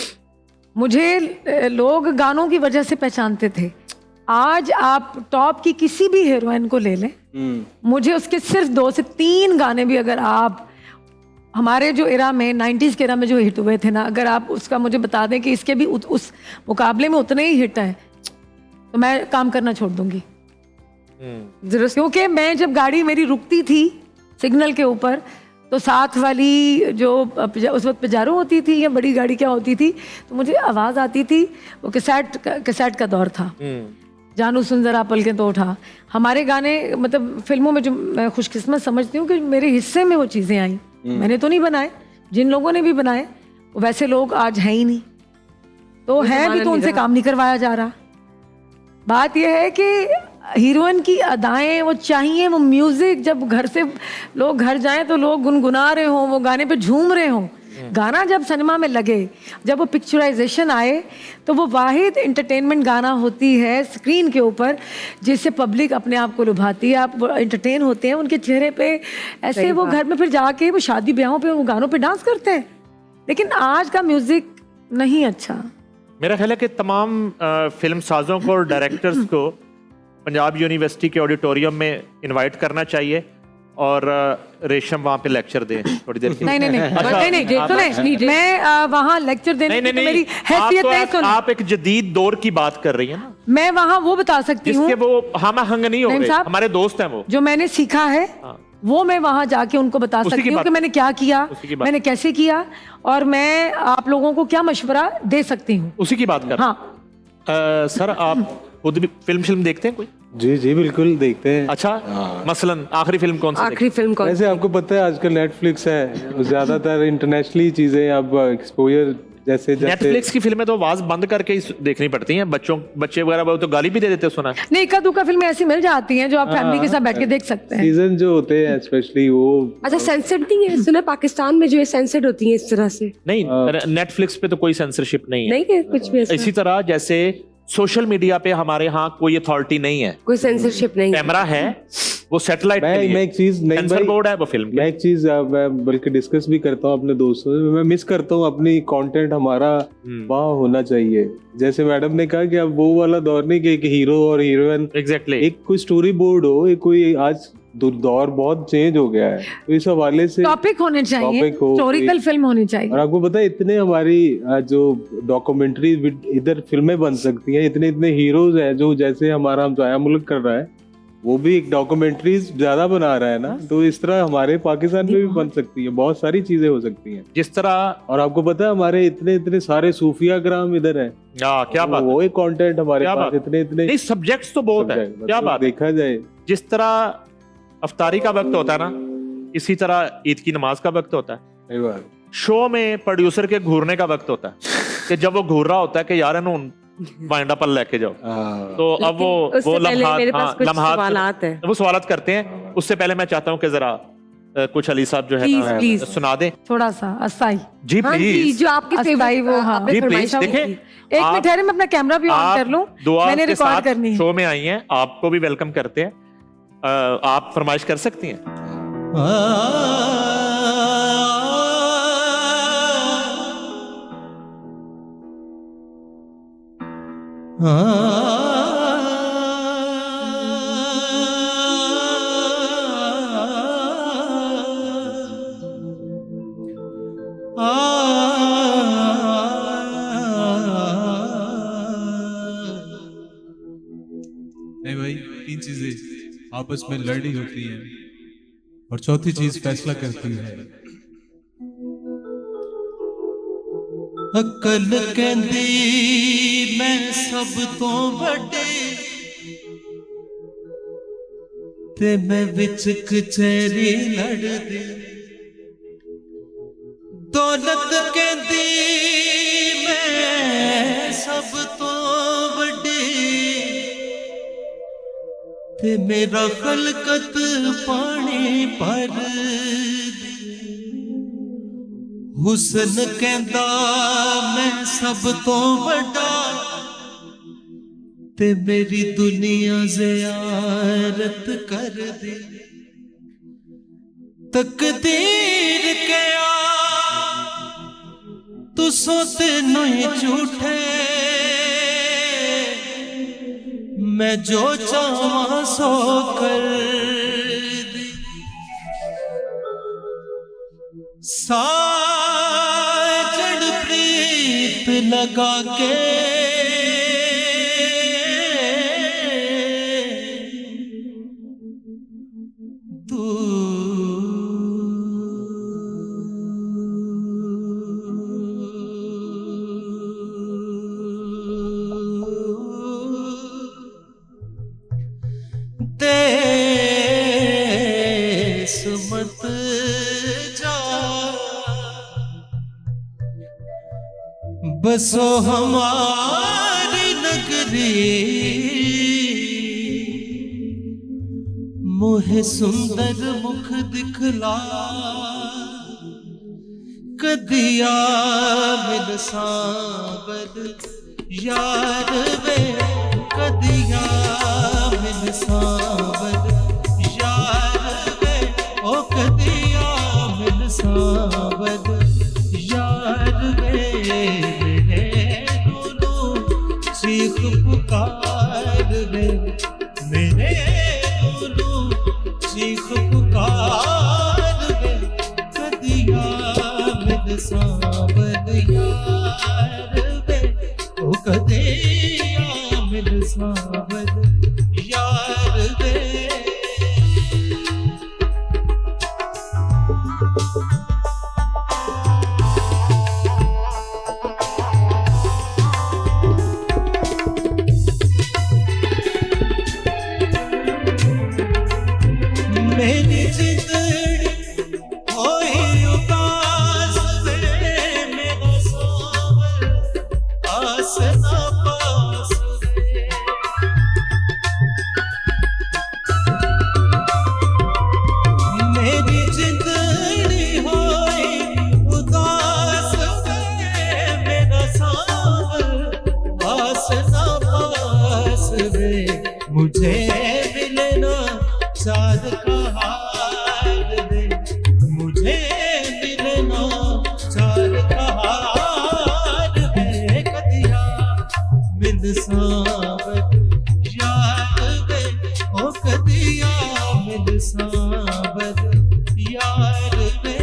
मुझे लोग गानों की वजह से पहचानते थे। आज आप टॉप की किसी भी हीरोइन को ले लें, मुझे उसके सिर्फ 2 से 3 गाने भी, अगर आप हमारे जो एरा में 90s के एरा में जो हिट हुए थे ना, अगर आप उसका मुझे बता दें कि इसके भी उस मुकाबले में उतने ही हिट हैं, तो मैं काम करना छोड़ दूंगी। क्योंकि मैं जब गाड़ी मेरी रुकती थी सिग्नल के ऊपर, तो साथ वाली जो उस वक्त पिजारो होती थी या बड़ी गाड़ी क्या होती थी, तो मुझे आवाज़ आती थी, वो कैसेट का दौर था। जानू सुन जरा पलकें तो उठा, हमारे गाने मतलब फिल्मों में जो मैं खुशकिस्मत समझती हूँ कि मेरे हिस्से में वो चीज़ें आई। मैंने तो नहीं बनाए, जिन लोगों ने भी बनाए वैसे लोग आज हैं ही नहीं, तो है भी तो उनसे काम नहीं करवाया जा रहा। बात यह है कि हीरोइन की अदाएं वो चाहिए, वो म्यूजिक, जब घर से लोग घर जाएं तो लोग गुनगुना रहे हों, वो गाने पे झूम रहे हों। गाना जब सिनेमा में लगे, जब वो पिक्चराइजेशन आए, तो वो वाहिद एंटरटेनमेंट गाना होती है स्क्रीन के ऊपर जिससे पब्लिक अपने आप को लुभाती है, आप एंटरटेन होते हैं उनके चेहरे पे ऐसे, वो घर में फिर जाके वो शादी ब्याहों पे वो गानों पे डांस करते हैं। लेकिन आज का म्यूजिक नहीं अच्छा। मेरा ख्याल है कि तमाम फिल्म साजों को और डायरेक्टर्स को पंजाब यूनिवर्सिटी के ऑडिटोरियम में इनवाइट करना चाहिए और रेशम वहाँ पे लेक्चर दें थोड़ी देर के लिए। नहीं मैं वहाँ लेक्चर देने की तो मेरी आप हैसियत तो नहीं। सुनो, आप एक जदीद दौर की बात कर रही है ना, मैं वहाँ वो बता सकती हूँ जिसके वो हम हंग नहीं हो नहीं रहे, साहब, हमारे दोस्त हैं वो, जो मैंने सीखा है वो मैं वहाँ जाके उनको बता उसी की सकती हूँ बात- कि मैंने क्या किया, उसी की बात- मैंने कैसे किया, और मैं आप लोगों को क्या मशवरा दे सकती हूँ। उसी की बात कर। हाँ सर आप खुद भी फिल्म देखते हैं कोई? जी जी बिल्कुल देखते हैं। अच्छा, मसलन आखिरी फिल्म कौन सी आखिरी फिल्म कौन वैसे आपको पता है आजकल नेटफ्लिक्स है, ज्यादातर इंटरनेशनली चीजें अब एक्सपोजर जैसे जैसे नेटफ्लिक्स की फिल्में तो आवाज बंद करके ही देखनी पड़ती हैं, बच्चे वगैरह वो तो गाली भी दे देते हैं, सुना है। नहीं, इक्का दुक्का फिल्में ऐसी मिल जाती हैं जो आप फैमिली के साथ बैठ के देख सकते हैं। सीजन जो होते हैं स्पेशली वो अच्छा सेंसर्ड नहीं है? सुना पाकिस्तान में जो है सेंसर्ड होती है इस तरह से। नहीं, नेटफ्लिक्स पे तो कोई सेंसरशिप नहीं है। नहीं है कुछ भी ऐसा? इसी तरह जैसे सोशल मीडिया पे हमारे यहाँ कोई अथॉरिटी नहीं है, कोई सेंसरशिप नहीं है। कैमरा है, वो सैटेलाइट के लिए, मैं एक चीज नहीं सेंसर भाई, बोर्ड है वो फिल्म मैं के। एक चीज मैं बल्कि डिस्कस भी करता हूँ अपने दोस्तों से, मैं मिस करता हूँ अपनी कंटेंट हमारा वहाँ होना चाहिए। जैसे मैडम ने कहा कि अब वो वाला दौर नहीं कि एक हीरो और हीरोइन, एग्जैक्टली। एक कोई स्टोरी बोर्ड हो, एक कोई आज दौर बहुत चेंज हो गया है, तो इस हवाले से टॉपिक होने चाहिए, टॉपिक हो, हिस्टोरिकल एक- फिल्म होनी चाहिए। और आपको पता है इतने हमारी जो डॉक्यूमेंट्री इधर फिल्में बन सकती हैं, इतने इतने हीरोज हैं जो जैसे हमारा हम जाया मुल्क कर रहा है वो भी एक डॉक्यूमेंट्रीज ज्यादा बना रहा है ना, तो इस तरह हमारे पाकिस्तान में भी बन सकती है, बहुत सारी चीजें हो सकती हैं। जिस तरह और आपको पता है हमारे इतने इतने सारे सूफिया ग्राम इधर है, क्या बात वो एक कंटेंट हमारे क्या पास बात? इतने इतने नहीं, सब्जेक्ट्स तो बहुत है, क्या बात है। देखा जाए जिस तरह अफ्तारी का वक्त होता है ना, इसी तरह ईद की नमाज का वक्त होता है। सही बात। शो में प्रोड्यूसर के घूरने का वक्त होता है कि जब वो घूर रहा होता है कि यार इन्हों वाइंडा पर लेके जाओ, तो अब उससे वो पहले मेरे पास कुछ लम्हात सवालात हैं। वो सवालात करते हैं। उससे पहले मैं चाहता हूँ कि जरा कुछ अली साहब जो है Please, ना please. सुना दें। थोड़ा सा अस्थाई। जी हाँ जी, प्लीज जो आपकी अस्थाई फेवरेट वो, हाँ। जी प्लीज देखें, एक मिनट ठहरे, मैं अपना कैमरा भी ऑन आप कर लूं, दुआ मैंने के रिकॉर्ड साथ करनी है। शो में आई हैं, आपको भी वेलकम करते हैं। आप फरमाइश कर सकती हैं। नहीं भाई, तीन चीजें आपस में लड़ी होती हैं और चौथी चीज फैसला करती है। अकल कहंदी मैं सब तो बड़े ते मैं विच कचहरी लड़दी, दौलत कहंदी मैं सब तो बड़ी ते मेरा खलकत पानी पर, हुस्न कहंदा मैं सब तो बड़ा ते मेरी दुनिया ज़ियारत कर दे। तकदीर क्या तू सोते नहीं झूठे, मैं जो चाहूं सो कर दे। साजड़ प्रीत लगा के बसो हमारी नगरी मोहे सुंदर मुख दिखला कदिया मिल सावर यार वे कदिया मिल सावर यार वे ओ कदिया मिल सावर यार वे मेरे दोनों चीख पुकार वे मेरे दोनों चीख पुकार वे कदिया मिल सावर यार वे ओ कदिया मिल सावर यार वे मेरी जिंदड़ी होई उदास वे मेरा सावर आस ना पास वे मेरी जिंदड़ी होई उदास वे मेरा सावर आस ना पास वे मुझे मिलना चाँद का हार दे मुझे मिलना चाँद का हार दे कदिया मिल सावर यार दे ओ कदिया मिल सावर यार दे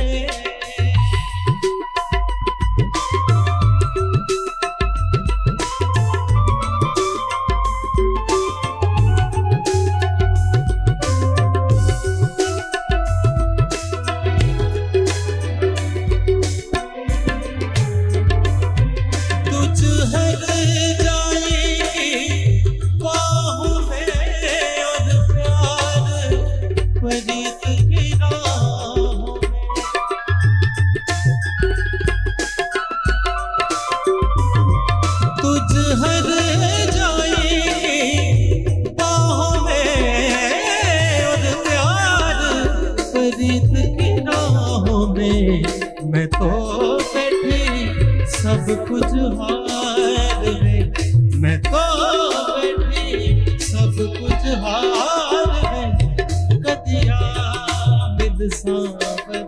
तुझ हर जाएगी बाहों में और प्यार परीत की राहों में तुझ हर जाएगी बाहों में और प्यार परीत की राहों में मैं तो बैठी सब कुछ हार में मैं तो बैठी सब कुछ हार में कदिया मिल सावर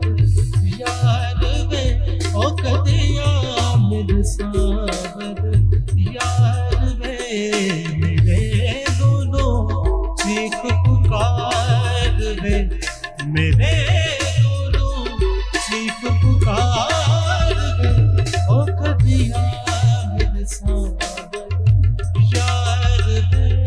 यार में ओ कदिया मिल सावर यार में मेरे दोनों चीख पुकार में मेरे दोनों चीख पुकार में ओ कदिया मिल सावर यार में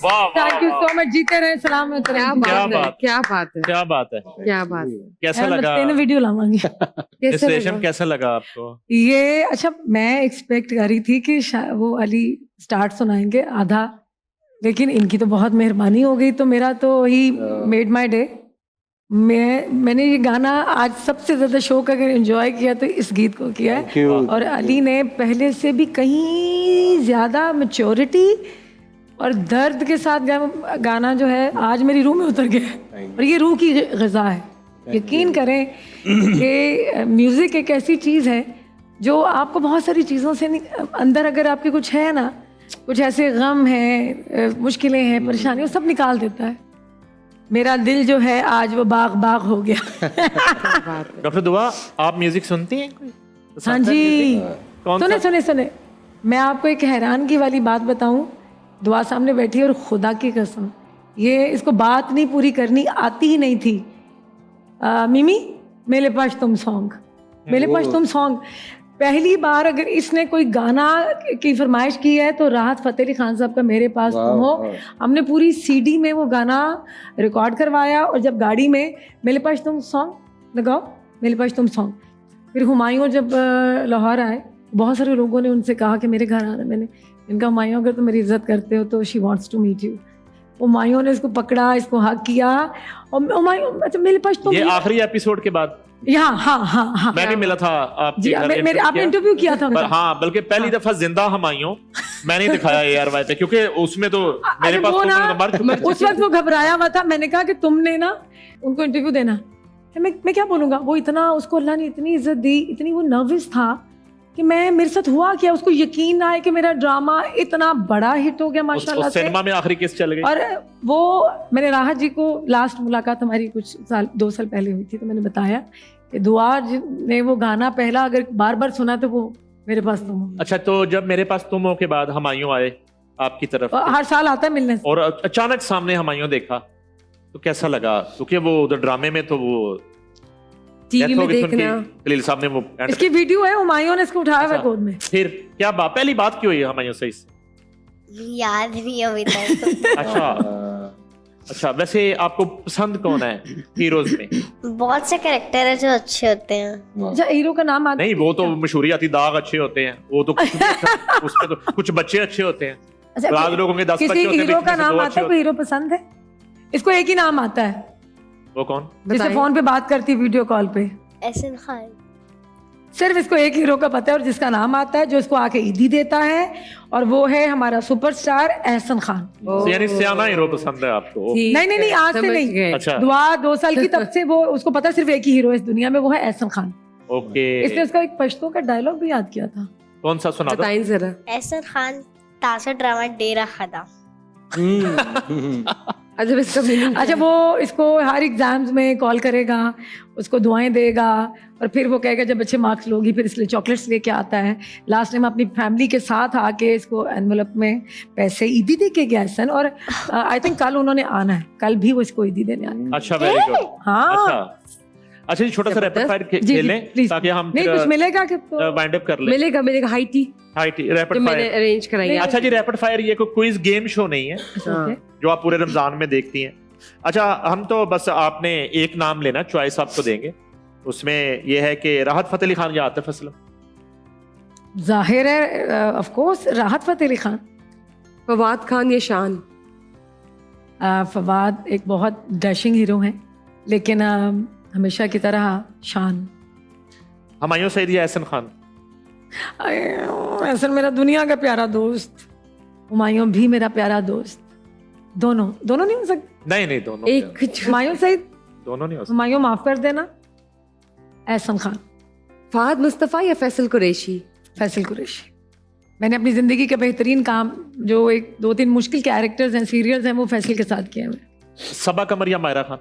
वाह वाह, थैंक यू वाह। सो मच, जीते रहे, सलामत रहे। क्या क्या बात है, बात। क्या बात है, क्या बात है, क्या बात है। कैसा यार, मैं लगा तेने वीडियो लावांगी। इस कैसे सेशन लगा? कैसा लगा आपको? ये अच्छा, मैं एक्सपेक्ट कर रही थी कि वो अली स्टार्ट सुनाएंगे आधा, लेकिन इनकी तो बहुत मेहरबानी हो गई, तो मेरा तो ही मेड माय डे। मैंने ये गाना आज सबसे ज़्यादा शो का अगर एंजॉय किया तो इस गीत को किया है। Thank you. और अली ने पहले से भी कहीं ज़्यादा मैच्योरिटी और दर्द के साथ गाना जो है आज मेरी रूह में उतर गया है, और ये रूह की ग़िज़ा है। यकीन करें कि म्यूज़िक एक ऐसी चीज़ है जो आपको बहुत सारी चीज़ों से अंदर अगर आपके कुछ है ना, कुछ ऐसे गम हैं, मुश्किलें हैं, परेशानियाँ, सब निकाल देता है। मेरा दिल जो है आज वो बाग बाग हो गया। डॉक्टर दुआ, आप म्यूजिक सुनती हैं? हाँ जी, कौन सुने सा? सुने सुने, मैं आपको एक हैरानगी वाली बात बताऊं। दुआ सामने बैठी और खुदा की कसम ये इसको बात नहीं पूरी करनी आती ही नहीं थी। मिमी मेरे पास तुम सॉन्ग, मेरे पास तुम सॉन्ग, पहली बार अगर इसने कोई गाना की फरमाइश की है तो राहत फ़तेह अली खान साहब का मेरे पास तुम हो। हमने पूरी सीडी में वो गाना रिकॉर्ड करवाया, और जब गाड़ी में मेरे पास तुम सॉन्ग लगाओ, मेरे पास तुम सॉन्ग। फिर हुमायूं जब लाहौर आए, बहुत सारे लोगों ने उनसे कहा कि मेरे घर आना, मैंने इनका हुमायूं अगर तुम मेरी इज़्ज़त करते हो तो she wants to meet you. Humayun ने इसको पकड़ा, इसको हक किया और हुमायूं अच्छा मेरे पास तो ये आखिरी एपिसोड के बाद यहाँ हाँ मैं भी मिला था जी आपके घर मेरे आपने इंटरव्यू किया था पर उनका। हाँ, बल्कि पहली दफा जिंदा हुमायूं मैंने दिखाया ARY पे, क्योंकि उसमें तो मेरे अरे पास वो तो ना मर चुके थे। उस वक्त वो घबराया हुआ था। मैंने कहा कि तुमने ना उनको इंटरव्यू देना। मैं क्या बोलूँगा, वो इतना उसको अल्लाह ने इतनी इज्जत दी, इतनी वो नर्वस था कि मैं मेरे साथ हुआ क्या, उसको यकीन ना आए कि मेरा ड्रामा इतना बड़ा हिट हो गया माशाल्लाह उस से। सिनेमा में आखिरी किस चल गई? और वो मैंने राहत जी को लास्ट मुलाकात हमारी कुछ साल 2 साल पहले हुई थी, तो मैंने बताया कि दुआ ने वो गाना पहला अगर बार बार सुना तो वो मेरे पास तुम हो। अच्छा, तो जब मेरे पास तुम हो के बाद हुमायूं आए आपकी तरफ और हर साल आता है मिलने से। और अचानक सामने हुमायूं देखा तो कैसा लगा? क्योंकि वो उधर ड्रामे में तो वो टीवी में देखना, खलील साहब ने वो इसकी वीडियो है, हुमायूं ने इसको उठाया हुआ गोद में। फिर क्या बात, पहली बात क्यों हुई हुमायूं से इससे? याद नहीं अभी तक। अच्छा, वैसे आपको पसंद कौन है हीरोज में? बहुत से कैरेक्टर है जो अच्छे होते हैं। अच्छा हीरो का नाम आता नहीं, वो तो मशहूरी आती, दाग अच्छे होते हैं, वो तो कुछ उसमें तो कुछ बच्चे अच्छे होते हैं, अच्छा, बाद लोगों के 10 किसी बच्चे होते हैं, हीरो बीच का में से नाम 2 आता अच्छे है? होते कोई हीरो पसंद है? इसको एक ही नाम आता है, हैं। वो कौन? जिससे बताइए। फोन पे बात करती वीडियो कॉल पे। एहसन खान। सिर्फ इसको एक हीरो का पता है और जिसका नाम आता है, जो इसको आके ईदी देता है, और वो है हमारा सुपरस्टार एहसन खान। यानी सियाना हीरो पसंद है आपको? ठीक नहीं, है, आज से समझ नहीं। गए। अच्छा, दुआ 2 साल की तब से वो उसको पता है सिर्फ एक ही हीरो है इस दुनिया में, वो है एहसन खान। ओके। इसने उसका एक पश्तो का डायलॉग भी याद किया था। कौन सा सुना दो? बताइए जरा। एहसन खान तासा ड्रामा डेरा खदा। अच्छा, इसका मीनिंग अच्छा, वो इसको हर एग्जाम्स में कॉल करेगा, उसको दुआएं देगा, और फिर वो कहेगा जब अच्छे मार्क्स लोगी फिर इसलिए चॉकलेट्स लेके आता है। लास्ट टाइम अपनी फैमिली के साथ आके इसको एनवलप में पैसे ईदी दे के गया सन, और आई थिंक कल उन्होंने आना है, कल भी वो इसको ईदी देने आना है। अच्छा, वेरी गुड। हाँ अच्छा जी, छोटा सा रैपिड फायर जी, खेलें please। ताकि हम नहीं कुछ मिलेगा कि तो वाइंड अप कर लें। मिलेगा हाई टी रैपिड जो मैंने फायर। अरेंज कराई है। अच्छा जी, रैपिड फायर ये कोई क्विज गेम शो नहीं है ओके। जो आप पूरे रमजान में देखती हैं। अच्छा, हम तो बस आपने एक नाम लेना, चॉइस आपको देंगे, उसमें ये है कि राहत फतेह अली खान या आतिफ असलम। जाहिर है ऑफ कोर्स राहत फतेह अली खान। फवाद खान या शान? फवाद एक बहुत डैशिंग हीरो हैं, लेकिन हमेशा की तरह शान। हुमायूं सईद या एहसन खान? एहसन मेरा दुनिया का प्यारा दोस्त, हुमायूं भी मेरा प्यारा दोस्त। दोनों नहीं हो सकते। नहीं, दोनों एक हुमायूं सईद, दोनों नहीं हो सकते। हुमायूं माफ कर देना, एहसन खान। फहद मुस्तफ़ा या फैसल कुरैशी? फैसल कुरैशी। मैंने अपनी ज़िंदगी के बेहतरीन काम जो 1-2-3 मुश्किल कैरेक्टर्स हैं, सीरियल्स हैं, वो फैसल के साथ किए हुए। सबा कमर या मायरा खान?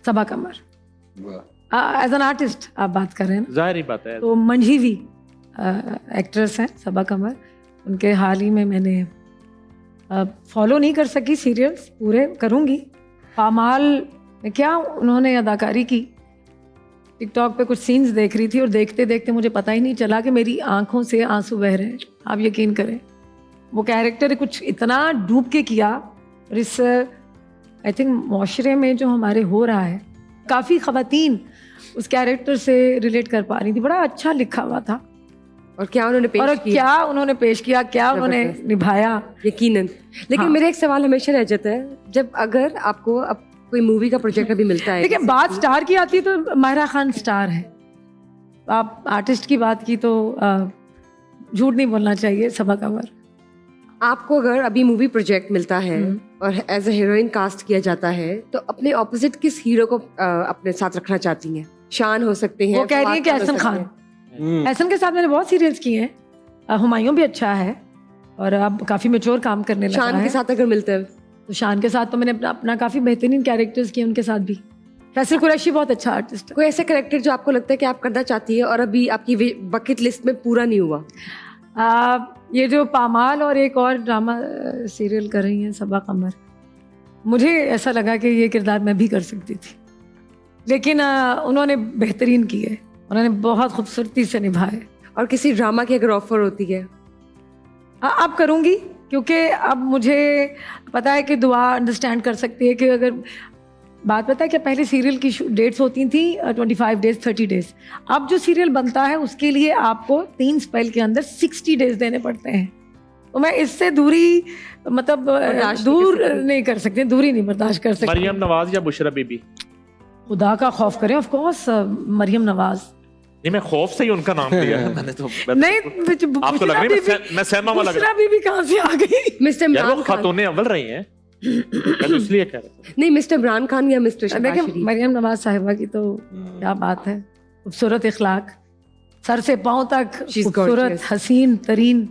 सबा कमर। एज एन आर्टिस्ट आप बात कर रहे हैं ना, जाहिर ही बात है। तो मंझीवी एक्ट्रेस हैं सबा कमर। उनके हाल ही में मैंने फॉलो नहीं कर सकी सीरियल्स, पूरे करूँगी। पामाल में क्या उन्होंने अदाकारी की, टिकटॉक पे कुछ सीन्स देख रही थी और देखते देखते मुझे पता ही नहीं चला कि मेरी आंखों से आंसू बह रहे हैं। आप यकीन करें, वो कैरेक्टर कुछ इतना डूब के किया। और इस आई थिंक माशरे में जो हमारे हो रहा है, काफ़ी ख़वातीन उस कैरेक्टर से रिलेट कर पा रही थी। बड़ा अच्छा लिखा हुआ था, और क्या उन्होंने पेश और किया? क्या उन्होंने पेश किया, क्या उन्होंने जबरदस्त। निभाया। यकीनन। लेकिन हाँ। मेरा एक सवाल हमेशा रह जाता है, जब अगर आपको अब कोई मूवी का प्रोजेक्ट अभी मिलता है, देखिए बात स्टार की आती है तो माहिरा खान स्टार है। आप आर्टिस्ट की बात की तो झूठ नहीं बोलना चाहिए। सबा कमर। आपको अगर अभी मूवी प्रोजेक्ट मिलता है और एज ए हीरोइन कास्ट किया जाता है, तो अपने ऑपोजिट किस हीरो को अपने साथ रखना चाहती हैं? शान हो सकते हैं, वो कह रही है कि फवाद एहसन हो खान। सकते हैं। एहसन के साथ मैंने बहुत सीरियल्स किए हैं। हुमायूं भी अच्छा है और अब काफ़ी मेच्योर काम करने लगा शान है। के साथ अगर मिलते हैं तो शान के साथ तो मैंने अपना काफ़ी बेहतरीन कैरेक्टर्स किए उनके साथ भी। फैसल कुरैशी बहुत अच्छा आर्टिस्ट है। कोई ऐसा कैरेक्टर जो आपको लगता है कि आप करना चाहती है और अभी आपकी बकेट लिस्ट में पूरा नहीं हुआ? ये जो पामाल और एक और ड्रामा सीरियल कर रही हैं सबा कमर, मुझे ऐसा लगा कि ये किरदार मैं भी कर सकती थी, लेकिन उन्होंने बेहतरीन किए, उन्होंने बहुत खूबसूरती से निभाए। और किसी ड्रामा की अगर ऑफर होती है? अब करूँगी, क्योंकि अब मुझे पता है कि दुआ अंडरस्टैंड कर सकती है कि अगर बात पता है कि पहले सीरियल की डेट्स होती थी 25 डेज 30 डेज। अब जो सीरियल बनता है उसके लिए आपको 3 स्पेल के अंदर 60 डेज देने पड़ते हैं। तो मैं इससे दूरी मतलब बर्दाश्त नहीं दूर कर सकती। नहीं कर सकती, दूरी नहीं बर्दाश्त कर सकती। मरियम नवाज या बुशरा बीबी? खुदा का खौफ करें, ऑफ कोर्स मरियम नवाज। नहीं, मैं खौफ से ही उनका नाम लिया है मैंने तो। नहीं, आपको लग रही है मैं सहमा वाला लग बुशरा बीबी कहाँ से आ गई? मिस्टर यार वो इमरान खान, खातून अव्वल रही हैं, मैं तो इसलिए कह रहा था। नहीं मिस्टर इमरान खान या मिस्टर शहबाज देखिए शरीफ। मरियम नवाज साहिबा की तो क्या बात है, खूबसूरत इखलाक, सर से पांव तक She's खूबसूरत, gorgeous. हसीन तरीन।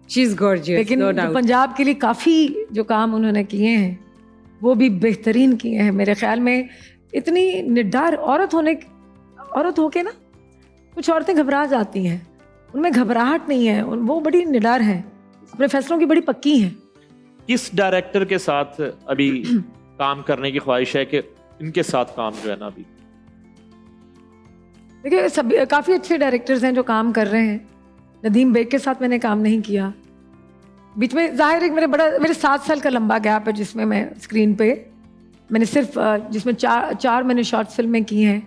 शी इज गॉर्जियस, लेकिन नो जो डाउट। पंजाब के लिए काफ़ी जो काम उन्होंने किए हैं वो भी बेहतरीन किए हैं मेरे ख्याल में। इतनी निडर औरत होके ना कुछ औरतें घबरा जाती हैं, उनमें घबराहट नहीं है, वो बड़ी निडर हैं, अपने फैसलों की बड़ी पक्की हैं। किस डायरेक्टर के साथ अभी काम करने की ख्वाहिश है कि इनके साथ काम जो है ना अभी? देखिए सब काफ़ी अच्छे डायरेक्टर्स हैं जो काम कर रहे हैं। नदीम बेग के साथ मैंने काम नहीं किया, बीच में जाहिर है मेरे 7 साल का लंबा गैप है जिसमें मैं स्क्रीन पे मैंने सिर्फ जिसमें चार मैंने शॉर्ट फिल्में की हैं।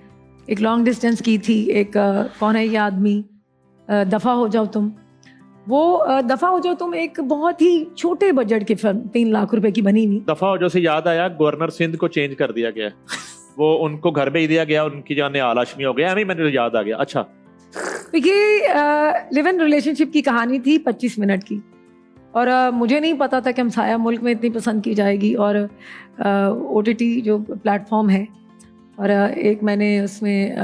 एक लॉन्ग डिस्टेंस की थी, एक कौन है ये आदमी, दफ़ा हो जाओ तुम। वो दफ़ा हो जाओ तुम एक बहुत ही छोटे बजट की फिल्म, 3 लाख रुपए की बनी हुई। दफा हो जो से याद आया, गवर्नर सिंध को चेंज कर दिया गया वो उनको घर भेज दिया गया, उनकी जान आल हाशमी हो गया, हमें मैंने याद आ गया। अच्छा, तो ये लिव इन रिलेशनशिप की कहानी थी 25 मिनट की, और मुझे नहीं पता था कि हमसाया मुल्क में इतनी पसंद की जाएगी। और OTT जो प्लेटफॉर्म है, और एक मैंने उसमें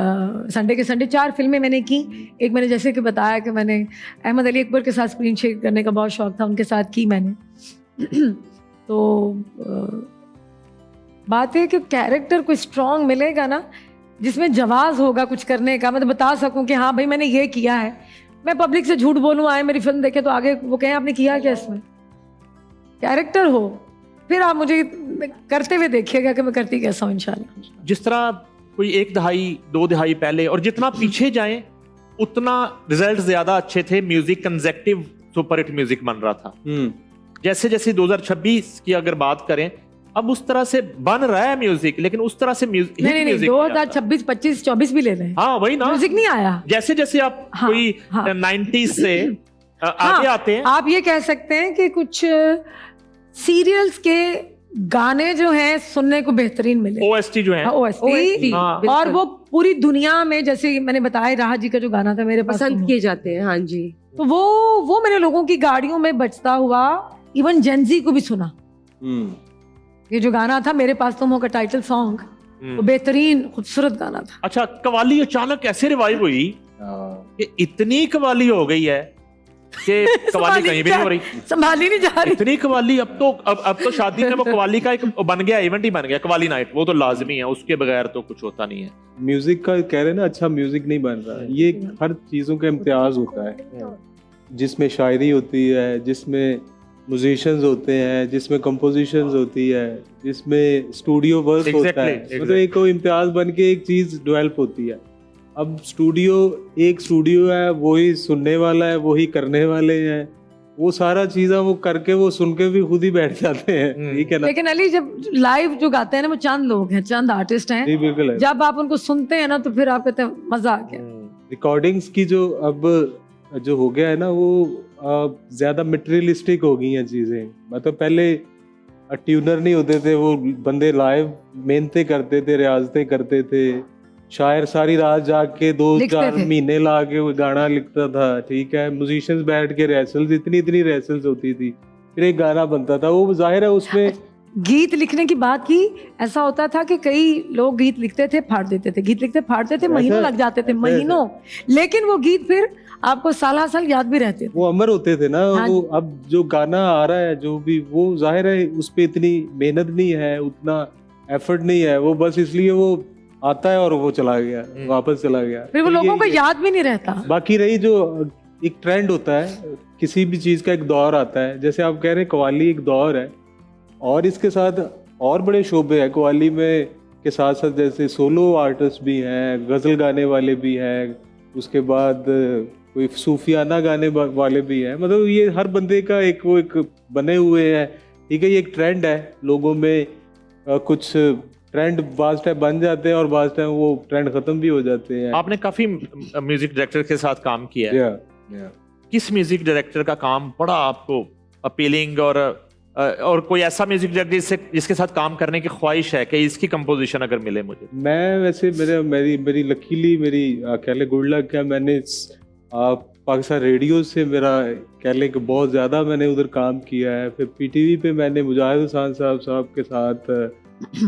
संडे के संडे 4 फिल्में मैंने की। एक मैंने जैसे कि बताया कि मैंने अहमद अली अकबर के साथ स्क्रीन शेयर करने का बहुत शौक था, उनके साथ की मैंने। तो बात है कि कैरेक्टर कोई स्ट्रॉन्ग मिलेगा ना जिसमें जवाब होगा कुछ करने का, मैं तो बता सकूं कि हाँ भाई मैंने ये किया है। मैं पब्लिक से झूठ बोलूं, आए मेरी फिल्म देखे तो आगे वो कहें आपने किया क्या इसमें। कैरेक्टर हो, फिर आप मुझे करते हुए देखिएगा कि मैं करती कैसा हूँ इंशाल्लाह। जिस तरह कोई 1 दहाई 2 दहाई पहले और जितना पीछे जाएं उतना रिजल्ट ज्यादा अच्छे थे, music conjunctive super hit music बन रहा था। जैसे जैसे 2026 की अगर बात करें, अब उस तरह से बन रहा है म्यूजिक, लेकिन उस तरह से म्यूजिक नहीं 2026, 25, 24 भी ले रहे हैं, हाँ वही ना, म्यूजिक नहीं आया। जैसे जैसे आप हाँ, कोई हाँ। 90s से आगे हाँ, आते हैं। आप ये कह सकते हैं कि कुछ सीरियल्स के गाने जो हैं सुनने को बेहतरीन मिले, OST जो है, OST, हाँ। और वो पूरी दुनिया में, जैसे मैंने बताया राह जी का जो गाना था मेरे पास पसंद किए जाते हैं। हाँ जी, तो वो मैंने लोगों की गाड़ियों में बजता हुआ इवन जेंजी को भी सुना। ये जो गाना था मेरे पास तुम हो का टाइटल सॉन्ग, वो बेहतरीन खूबसूरत गाना था। अच्छा, कवाली अचानक ऐसे रिवाइव हुई कि इतनी कवाली हो गई है कि कवाली कहीं भी नहीं हो रही, संभाली नहीं जा रही। इतनी कवाली अब तो शादी में वो कवाली का एक बन गया, इवेंट ही बन गया, कवाली नाइट, वो तो लाजमी है, उसके बगैर तो कुछ होता नहीं है। म्यूजिक का कह रहे हैं ना, अच्छा म्यूजिक नहीं बन रहा है, ये हर चीजों का इम्तियाज होता है, जिसमें शायरी होती है, जिसमें म्यूजिशियंस होते हैं, जिसमें कंपोजिशंस होती है, जिसमें स्टूडियो वर्क होता है, मतलब एक को इम्तियाज बन के एक चीज डेवलप होती है। अब एक स्टूडियो है, वही सुनने वाला है, वही करने वाले हैं, वो सारा चीज़ें वो करके वो सुन के भी खुद ही बैठ जाते हैं, ठीक है ना। लेकिन अली जब लाइव जो गाते हैं ना, वो चंद लोग हैं, चंद आर्टिस्ट हैं, जी बिल्कुल है। जब आप उनको सुनते हैं ना तो फिर आप कहते हैं मजा आ गया। रिकॉर्डिंग्स की जो अब जो हो गया है ना, वो ज्यादा मटेरियलिस्टिक हो गई हैं चीजें। मतलब पहले ट्यूनर नहीं होते थे, वो बंदे लाइव मेहनतें करते थे, रियाजतें करते थे, शायर सारी रात जाग के 2-4 महीने ला के वो गाना लिखता था, ठीक है। म्यूजिशियंस बैठ के रिहर्सल्स, इतनी रिहर्सल्स होती थी, फिर एक गाना बनता था। वो जाहिर है उसमें गीत लिखने की बात की, ऐसा होता था कि कई लोग गीत लिखते थे, फाड़ देते थे, गीत लिखते फाड़ते थे, महीनों लग जाते थे, महीनों, लेकिन वो गीत फिर आपको साल याद भी रहते थे, वो अमर होते थे ना। हाँ। वो अब जो गाना आ रहा है, जो भी, वो जाहिर है उस पे इतनी मेहनत नहीं है, उतना एफर्ट नहीं है, वो बस इसलिए वो आता है और वो चला गया, वापस चला गया, फिर वो लोगों को याद भी नहीं रहता। बाकी रही जो एक ट्रेंड होता है, किसी भी चीज का एक दौर आता है, जैसे आप कह रहे हैं कव्वाली एक दौर है, और इसके साथ और बड़े शोबे हैं कव्वाली में के साथ साथ, जैसे सोलो आर्टिस्ट भी हैं, गजल गाने वाले भी हैं, उसके बाद कोई सूफियाना गाने वाले भी हैं। मतलब ये हर बंदे का एक बने हुए हैं, ठीक है। ये एक ट्रेंड है लोगों में, कुछ ट्रेंड बाज टाइम बन जाते हैं और बाज टाइम वो ट्रेंड खत्म भी हो जाते हैं। आपने काफी म्यूजिक डायरेक्टर के साथ काम किया है, या किस म्यूजिक डायरेक्टर का काम बड़ा आपको अपीलिंग और कोई ऐसा म्यूजिक डायरेक्टर जिसके साथ काम करने की ख्वाहिश है कि इसकी कंपोजिशन अगर मिले मुझे? मैं वैसे मेरी लकीली मेरी कह ले गुड लक है, मैंने पाकिस्तान रेडियो से मेरा कह ले कि बहुत ज़्यादा मैंने उधर काम किया है। फिर पीटीवी पे मैंने मुजाहिद हुसैन साहब के साथ,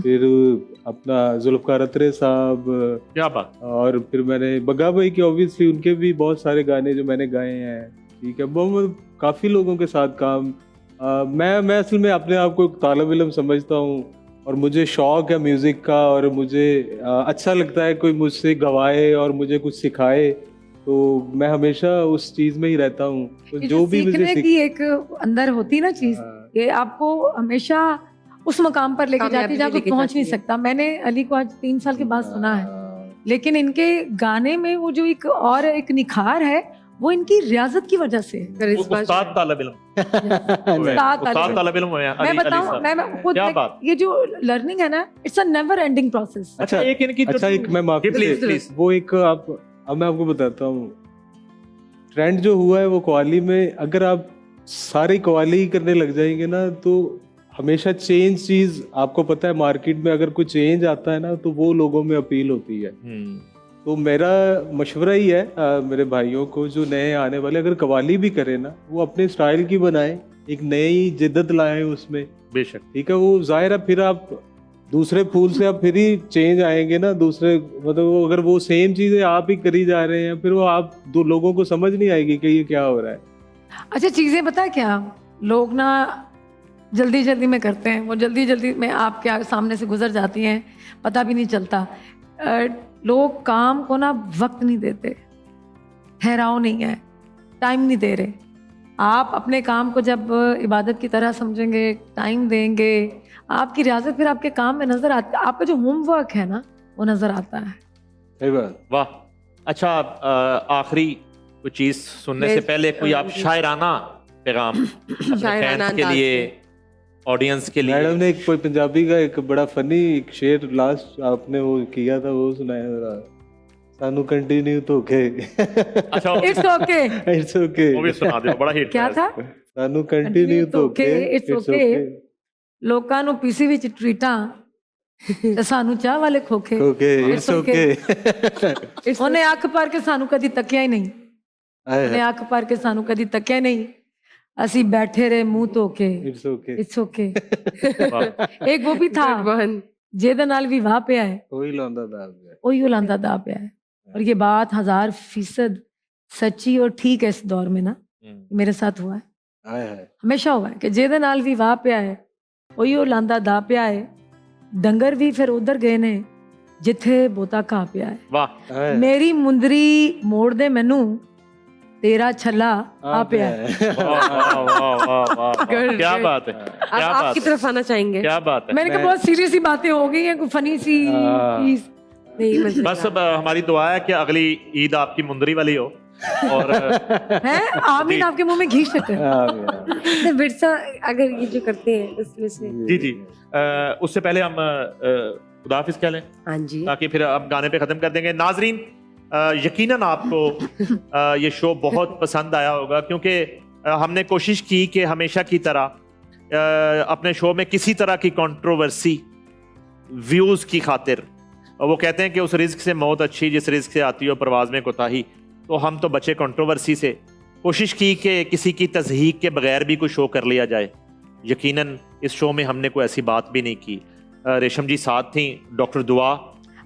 फिर अपना जुल्फ़कार अतरे साहब, क्या बात। और फिर मैंने बग्गा भाई के ऑब्वियसली उनके भी बहुत सारे गाने जो मैंने गाए हैं। ठीक है, बहुत काफ़ी लोगों के साथ काम। मैं असल में अपने आप को एक तालिब इल्म समझता हूँ और मुझे शौक़ है म्यूज़िक का, और मुझे अच्छा लगता है कोई मुझसे गवाए और मुझे कुछ सिखाए, तो मैं हमेशा उस चीज़ में ही रहता हूँ। तो जो भी मुझे सीखने की एक अंदर होती ना चीज़, ये आपको हमेशा उस मकाम पर लेके जाती है जहाँ कोई पहुँच नहीं सकता। मैंने अली को आज 3 साल के बाद सुना है, लेकिन इनके गाने में वो जो एक निखार है वो इनकी रियाजत की वजह से है। उस्ताद तालिब इल्म उस्ताद तालिब इल्म हुए हैं मैं अली बताऊं, साहब। मैं खुद क्या बात। ये जो लर्निंग है ना, it's a never ending process. अच्छा, एक इनकी अच्छा एक मैं माफी प्लीज से प्लीज वो एक अब मैं आपको बताता हूँ, ट्रेंड जो हुआ है वो कव्वाली में, अगर आप सारे कव्वाली ही करने लग जाएंगे ना तो हमेशा चेंज चीज, आपको पता है मार्केट में अगर कोई चेंज आता है ना तो वो लोगों में अपील होती है। तो मेरा मशवरा ही है मेरे भाइयों को जो नए आने वाले, अगर कव्वाली भी करें ना वो अपने स्टाइल की बनाएं, एक नई जिद्दत लाएं उसमें। बेशक, ठीक है, वो जाहिर है फिर आप दूसरे फूल से आप फिर ही चेंज आएंगे ना, दूसरे मतलब अगर वो सेम चीजें आप ही करी जा रहे हैं फिर वो आप दो लोगों को समझ नहीं आएगी कि ये क्या हो रहा है। अच्छा, चीज़ें पता है क्या, लोग ना जल्दी जल्दी में करते हैं, वो जल्दी जल्दी में आपके सामने से गुजर जाती हैं, पता भी नहीं चलता। लोग काम को ना वक्त नहीं देते, ठहराव नहीं है, टाइम नहीं दे रहे। आप अपने काम को जब इबादत की तरह समझेंगे, टाइम देंगे, आपकी रियाजत फिर आपके काम में नजर आती है, आपका जो होमवर्क है ना वो नजर आता है। सही बात। वाह। अच्छा, आखिरी कोई चीज सुनने से पहले कोई आप शायराना पैगाम अपने फैंस के लिए, ऑडियंस के लिए? मैडम ने एक कोई पंजाबी का एक बड़ा फनी एक शेर लास्ट आपने वो किया था, वो सुनाया जरा। सानू कंटिन्यू धोखे। अच्छा, इट्स ओके, इट्स ओके, वो भी सुना दो, बड़ा हिट क्या था? सानू कंटिन्यू धोखे, इट्स ओके, ਲੋਕਾਂ ਨੂੰ ਪੀਸੀ ਵਿੱਚ ਟ੍ਰੀਟਾਂ ਤੇ ਸਾਨੂੰ ਚਾਹ ਵਾਲੇ ਖੋਖੇ। Okay, it's okay. ਉਹਨੇ ਅੱਖ ਭਰ ਕੇ ਸਾਨੂੰ ਕਦੀ ਤੱਕਿਆ ਹੀ ਨਹੀਂ, ਉਹਨੇ ਅੱਖ ਭਰ ਕੇ ਸਾਨੂੰ ਕਦੀ ਤੱਕਿਆ ਹੀ ਨਹੀਂ, ਅਸੀਂ बैठे रहे मुंह ਧੋ ਕੇ। It's okay, it's okay. एक वो भी था ਜਿਹਦੇ ਨਾਲ ਵਿਵਾਹ ਪਿਆ ਹੈ, कोई लौंदा दाब है, ਉਹੀ ਉਲਾਂਦਾ ਦਾ ਪਿਆ है। और ये बात 1000% सच्ची और ठीक है इस दौर में ना, मेरे साथ हुआ है, आया है। हमेशा हुआ है कि ਜਿਹਦੇ ਨਾਲ ਵਿਵਾਹ ਪਿਆ ਹੈ ਉਹੀ ਉਲਾਂਦਾ ਦਾ ਪਿਆ ਹੈ। ਡੰਗਰ ਵੀ ਫਿਰ ਉਧਰ ਗਏ ਨੇ ਜਿੱਥੇ ਬੋਤਾ ਘਾ ਪਿਆ ਹੈ। वाह, ਮੇਰੀ ਮੁੰਦਰੀ ਮੋੜ ਦੇ ਮੈਨੂੰ तेरा छल्ला आ पिया है। वाह, वाह, वाह, वाह, वाह, Good, क्या good. बात है, क्या आप बात आपकी है, तरफ आना चाहेंगे? क्या बात है। मैंने कहा बहुत सीरियस सी बातें हो गई हैं, कोई फनी सी चीज नहीं, मजे बस अब हमारी दुआ है कि अगली ईद आपकी मुंदरी वाली हो और है। आमीन, आपके मुंह में घी शक्कर। तो विरसा अगर ये जो करते हैं उसमें से जी जी, उससे पहले हम खुदाफिज कह लें हाँ जी, ताकि फिर अब गाने पे ख़त्म कर देंगे। नाजरीन, यकीनन आपको ये शो बहुत पसंद आया होगा, क्योंकि हमने कोशिश की कि हमेशा की तरह अपने शो में किसी तरह की कंट्रोवर्सी व्यूज़ की खातिर, वो कहते हैं कि उस रिस्क से मौत अच्छी जिस रिस्क से आती हो परवाज़ में कोताही, तो हम तो बचे कंट्रोवर्सी से। कोशिश की कि किसी की तज़हीक के बगैर भी कोई शो कर लिया जाए। यकीनन इस शो में हमने कोई ऐसी बात भी नहीं की। रेशम जी साथ थी, डॉक्टर दुआ।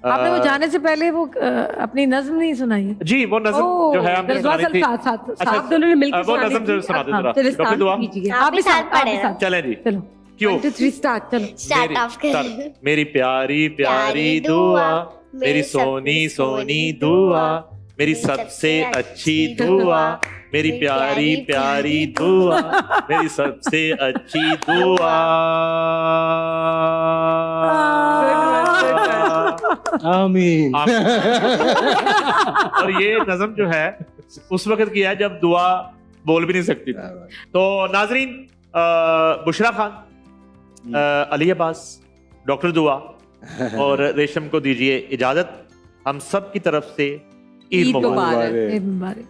आपने वो जाने से पहले वो अपनी नज्म नहीं सुनाई है? जी, वो नज़म जो है हमने सुनाई थी। आप दोनों ने मिलकर वो नज़म जरूर सुना दे जरा, चलो डॉक्टर start दुआ। कीजिए। आप भी साथ, आप भी साथ। चलें जी, चलो, क्यों? 1 2 3 स्टार्ट। चलो स्टार्ट ऑफ कर। मेरी प्यारी प्यारी दुआ, मेरी सोनी सोनी दुआ, मेरी सबसे अच्छी दुआ, मेरी प्यारी प्यारी दुआ, मेरी सबसे अच्छी दुआ। आमीन। और ये नज़म जो है उस वक्त किया है जब दुआ बोल भी नहीं सकती थी। तो नाजरीन, बुशरा खान, अली अब्बास, डॉक्टर दुआ और रेशम को दीजिए इजाजत। हम सब की तरफ से ईद मुबारक। ईद मुबारक।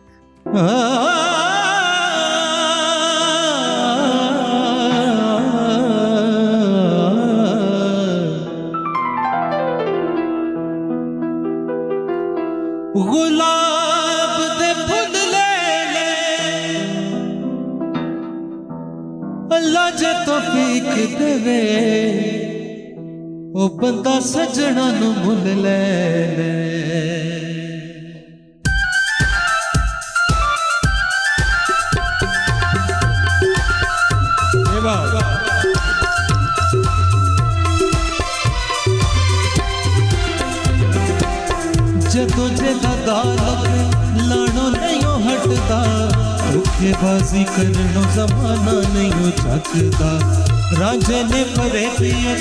गुलाब दे फुल ले ले अल्लाह जे तौफीक देवे ओ बंदा सजना नु मुल ले ले जदों जदा लाणो नहीं हटदा धोखेबाजी करनो जमाना नहीं चकदा रांझे ने भरे पिए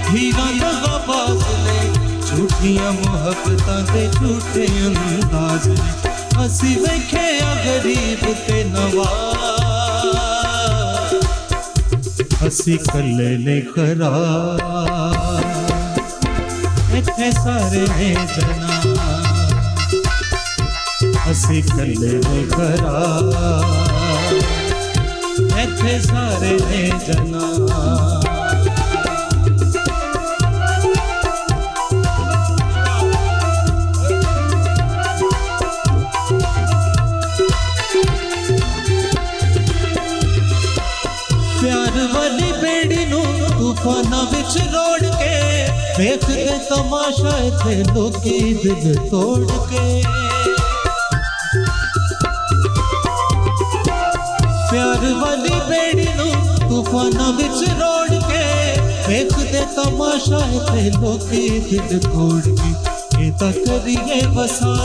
हीरा दगाबाज ने झूठियां मोहब्बतां दे झूठे अंदाज ने असी वेखे गरीब ते नवाज असी कल्ले ने खरा इत्थे सारे ने जना असी कल्ले ने खरा इत्थे सारे ने जना प्यार वाली बेड़ी नू तूफाना विच रोड़ के देखते तमाशा इत्थे लोकी दिल तोड़ के प्यार वाली बेड़ी नू तूफाना विच रोड़ के देखते तमाशा इत्थे लोकी दिल तोड़ के ये तक करिए वसा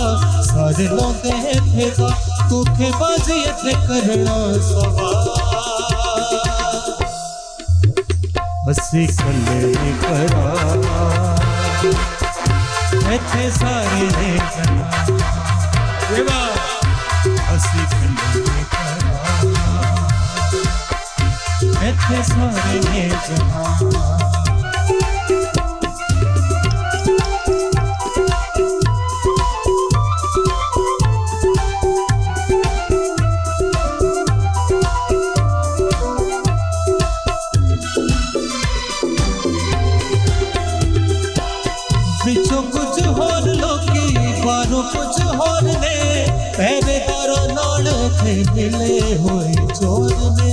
सारे लोंदे इत्थे दा धोखेबाजी इत्थे करना सवाल असी कल्ले ने करा इत्थे सारे ने जना असी कल्ले ने करा इत्थे सारे ने जना पिछों कुछ होर लोकी बारों कुछ होर ने पहरेदारों नाल थे मिले हुए चोर ने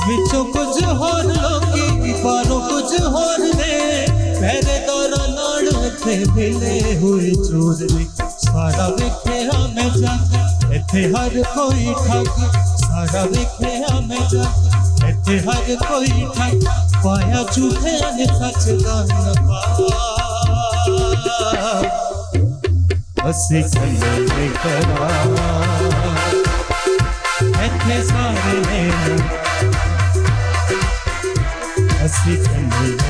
पिछों कुछ होर लोकी बारों कुछ होर ने पहरेदारों नाल थे मिले हुए चोर ने सारा वेखे हमें जग इत्थे हर कोई ठग सारा वेखे हमें जग इत्थे हर कोई ठग पाया झूठे ने सच दा नफा असी कल्ले ने करा इत्थे सारे ने असी कल्ले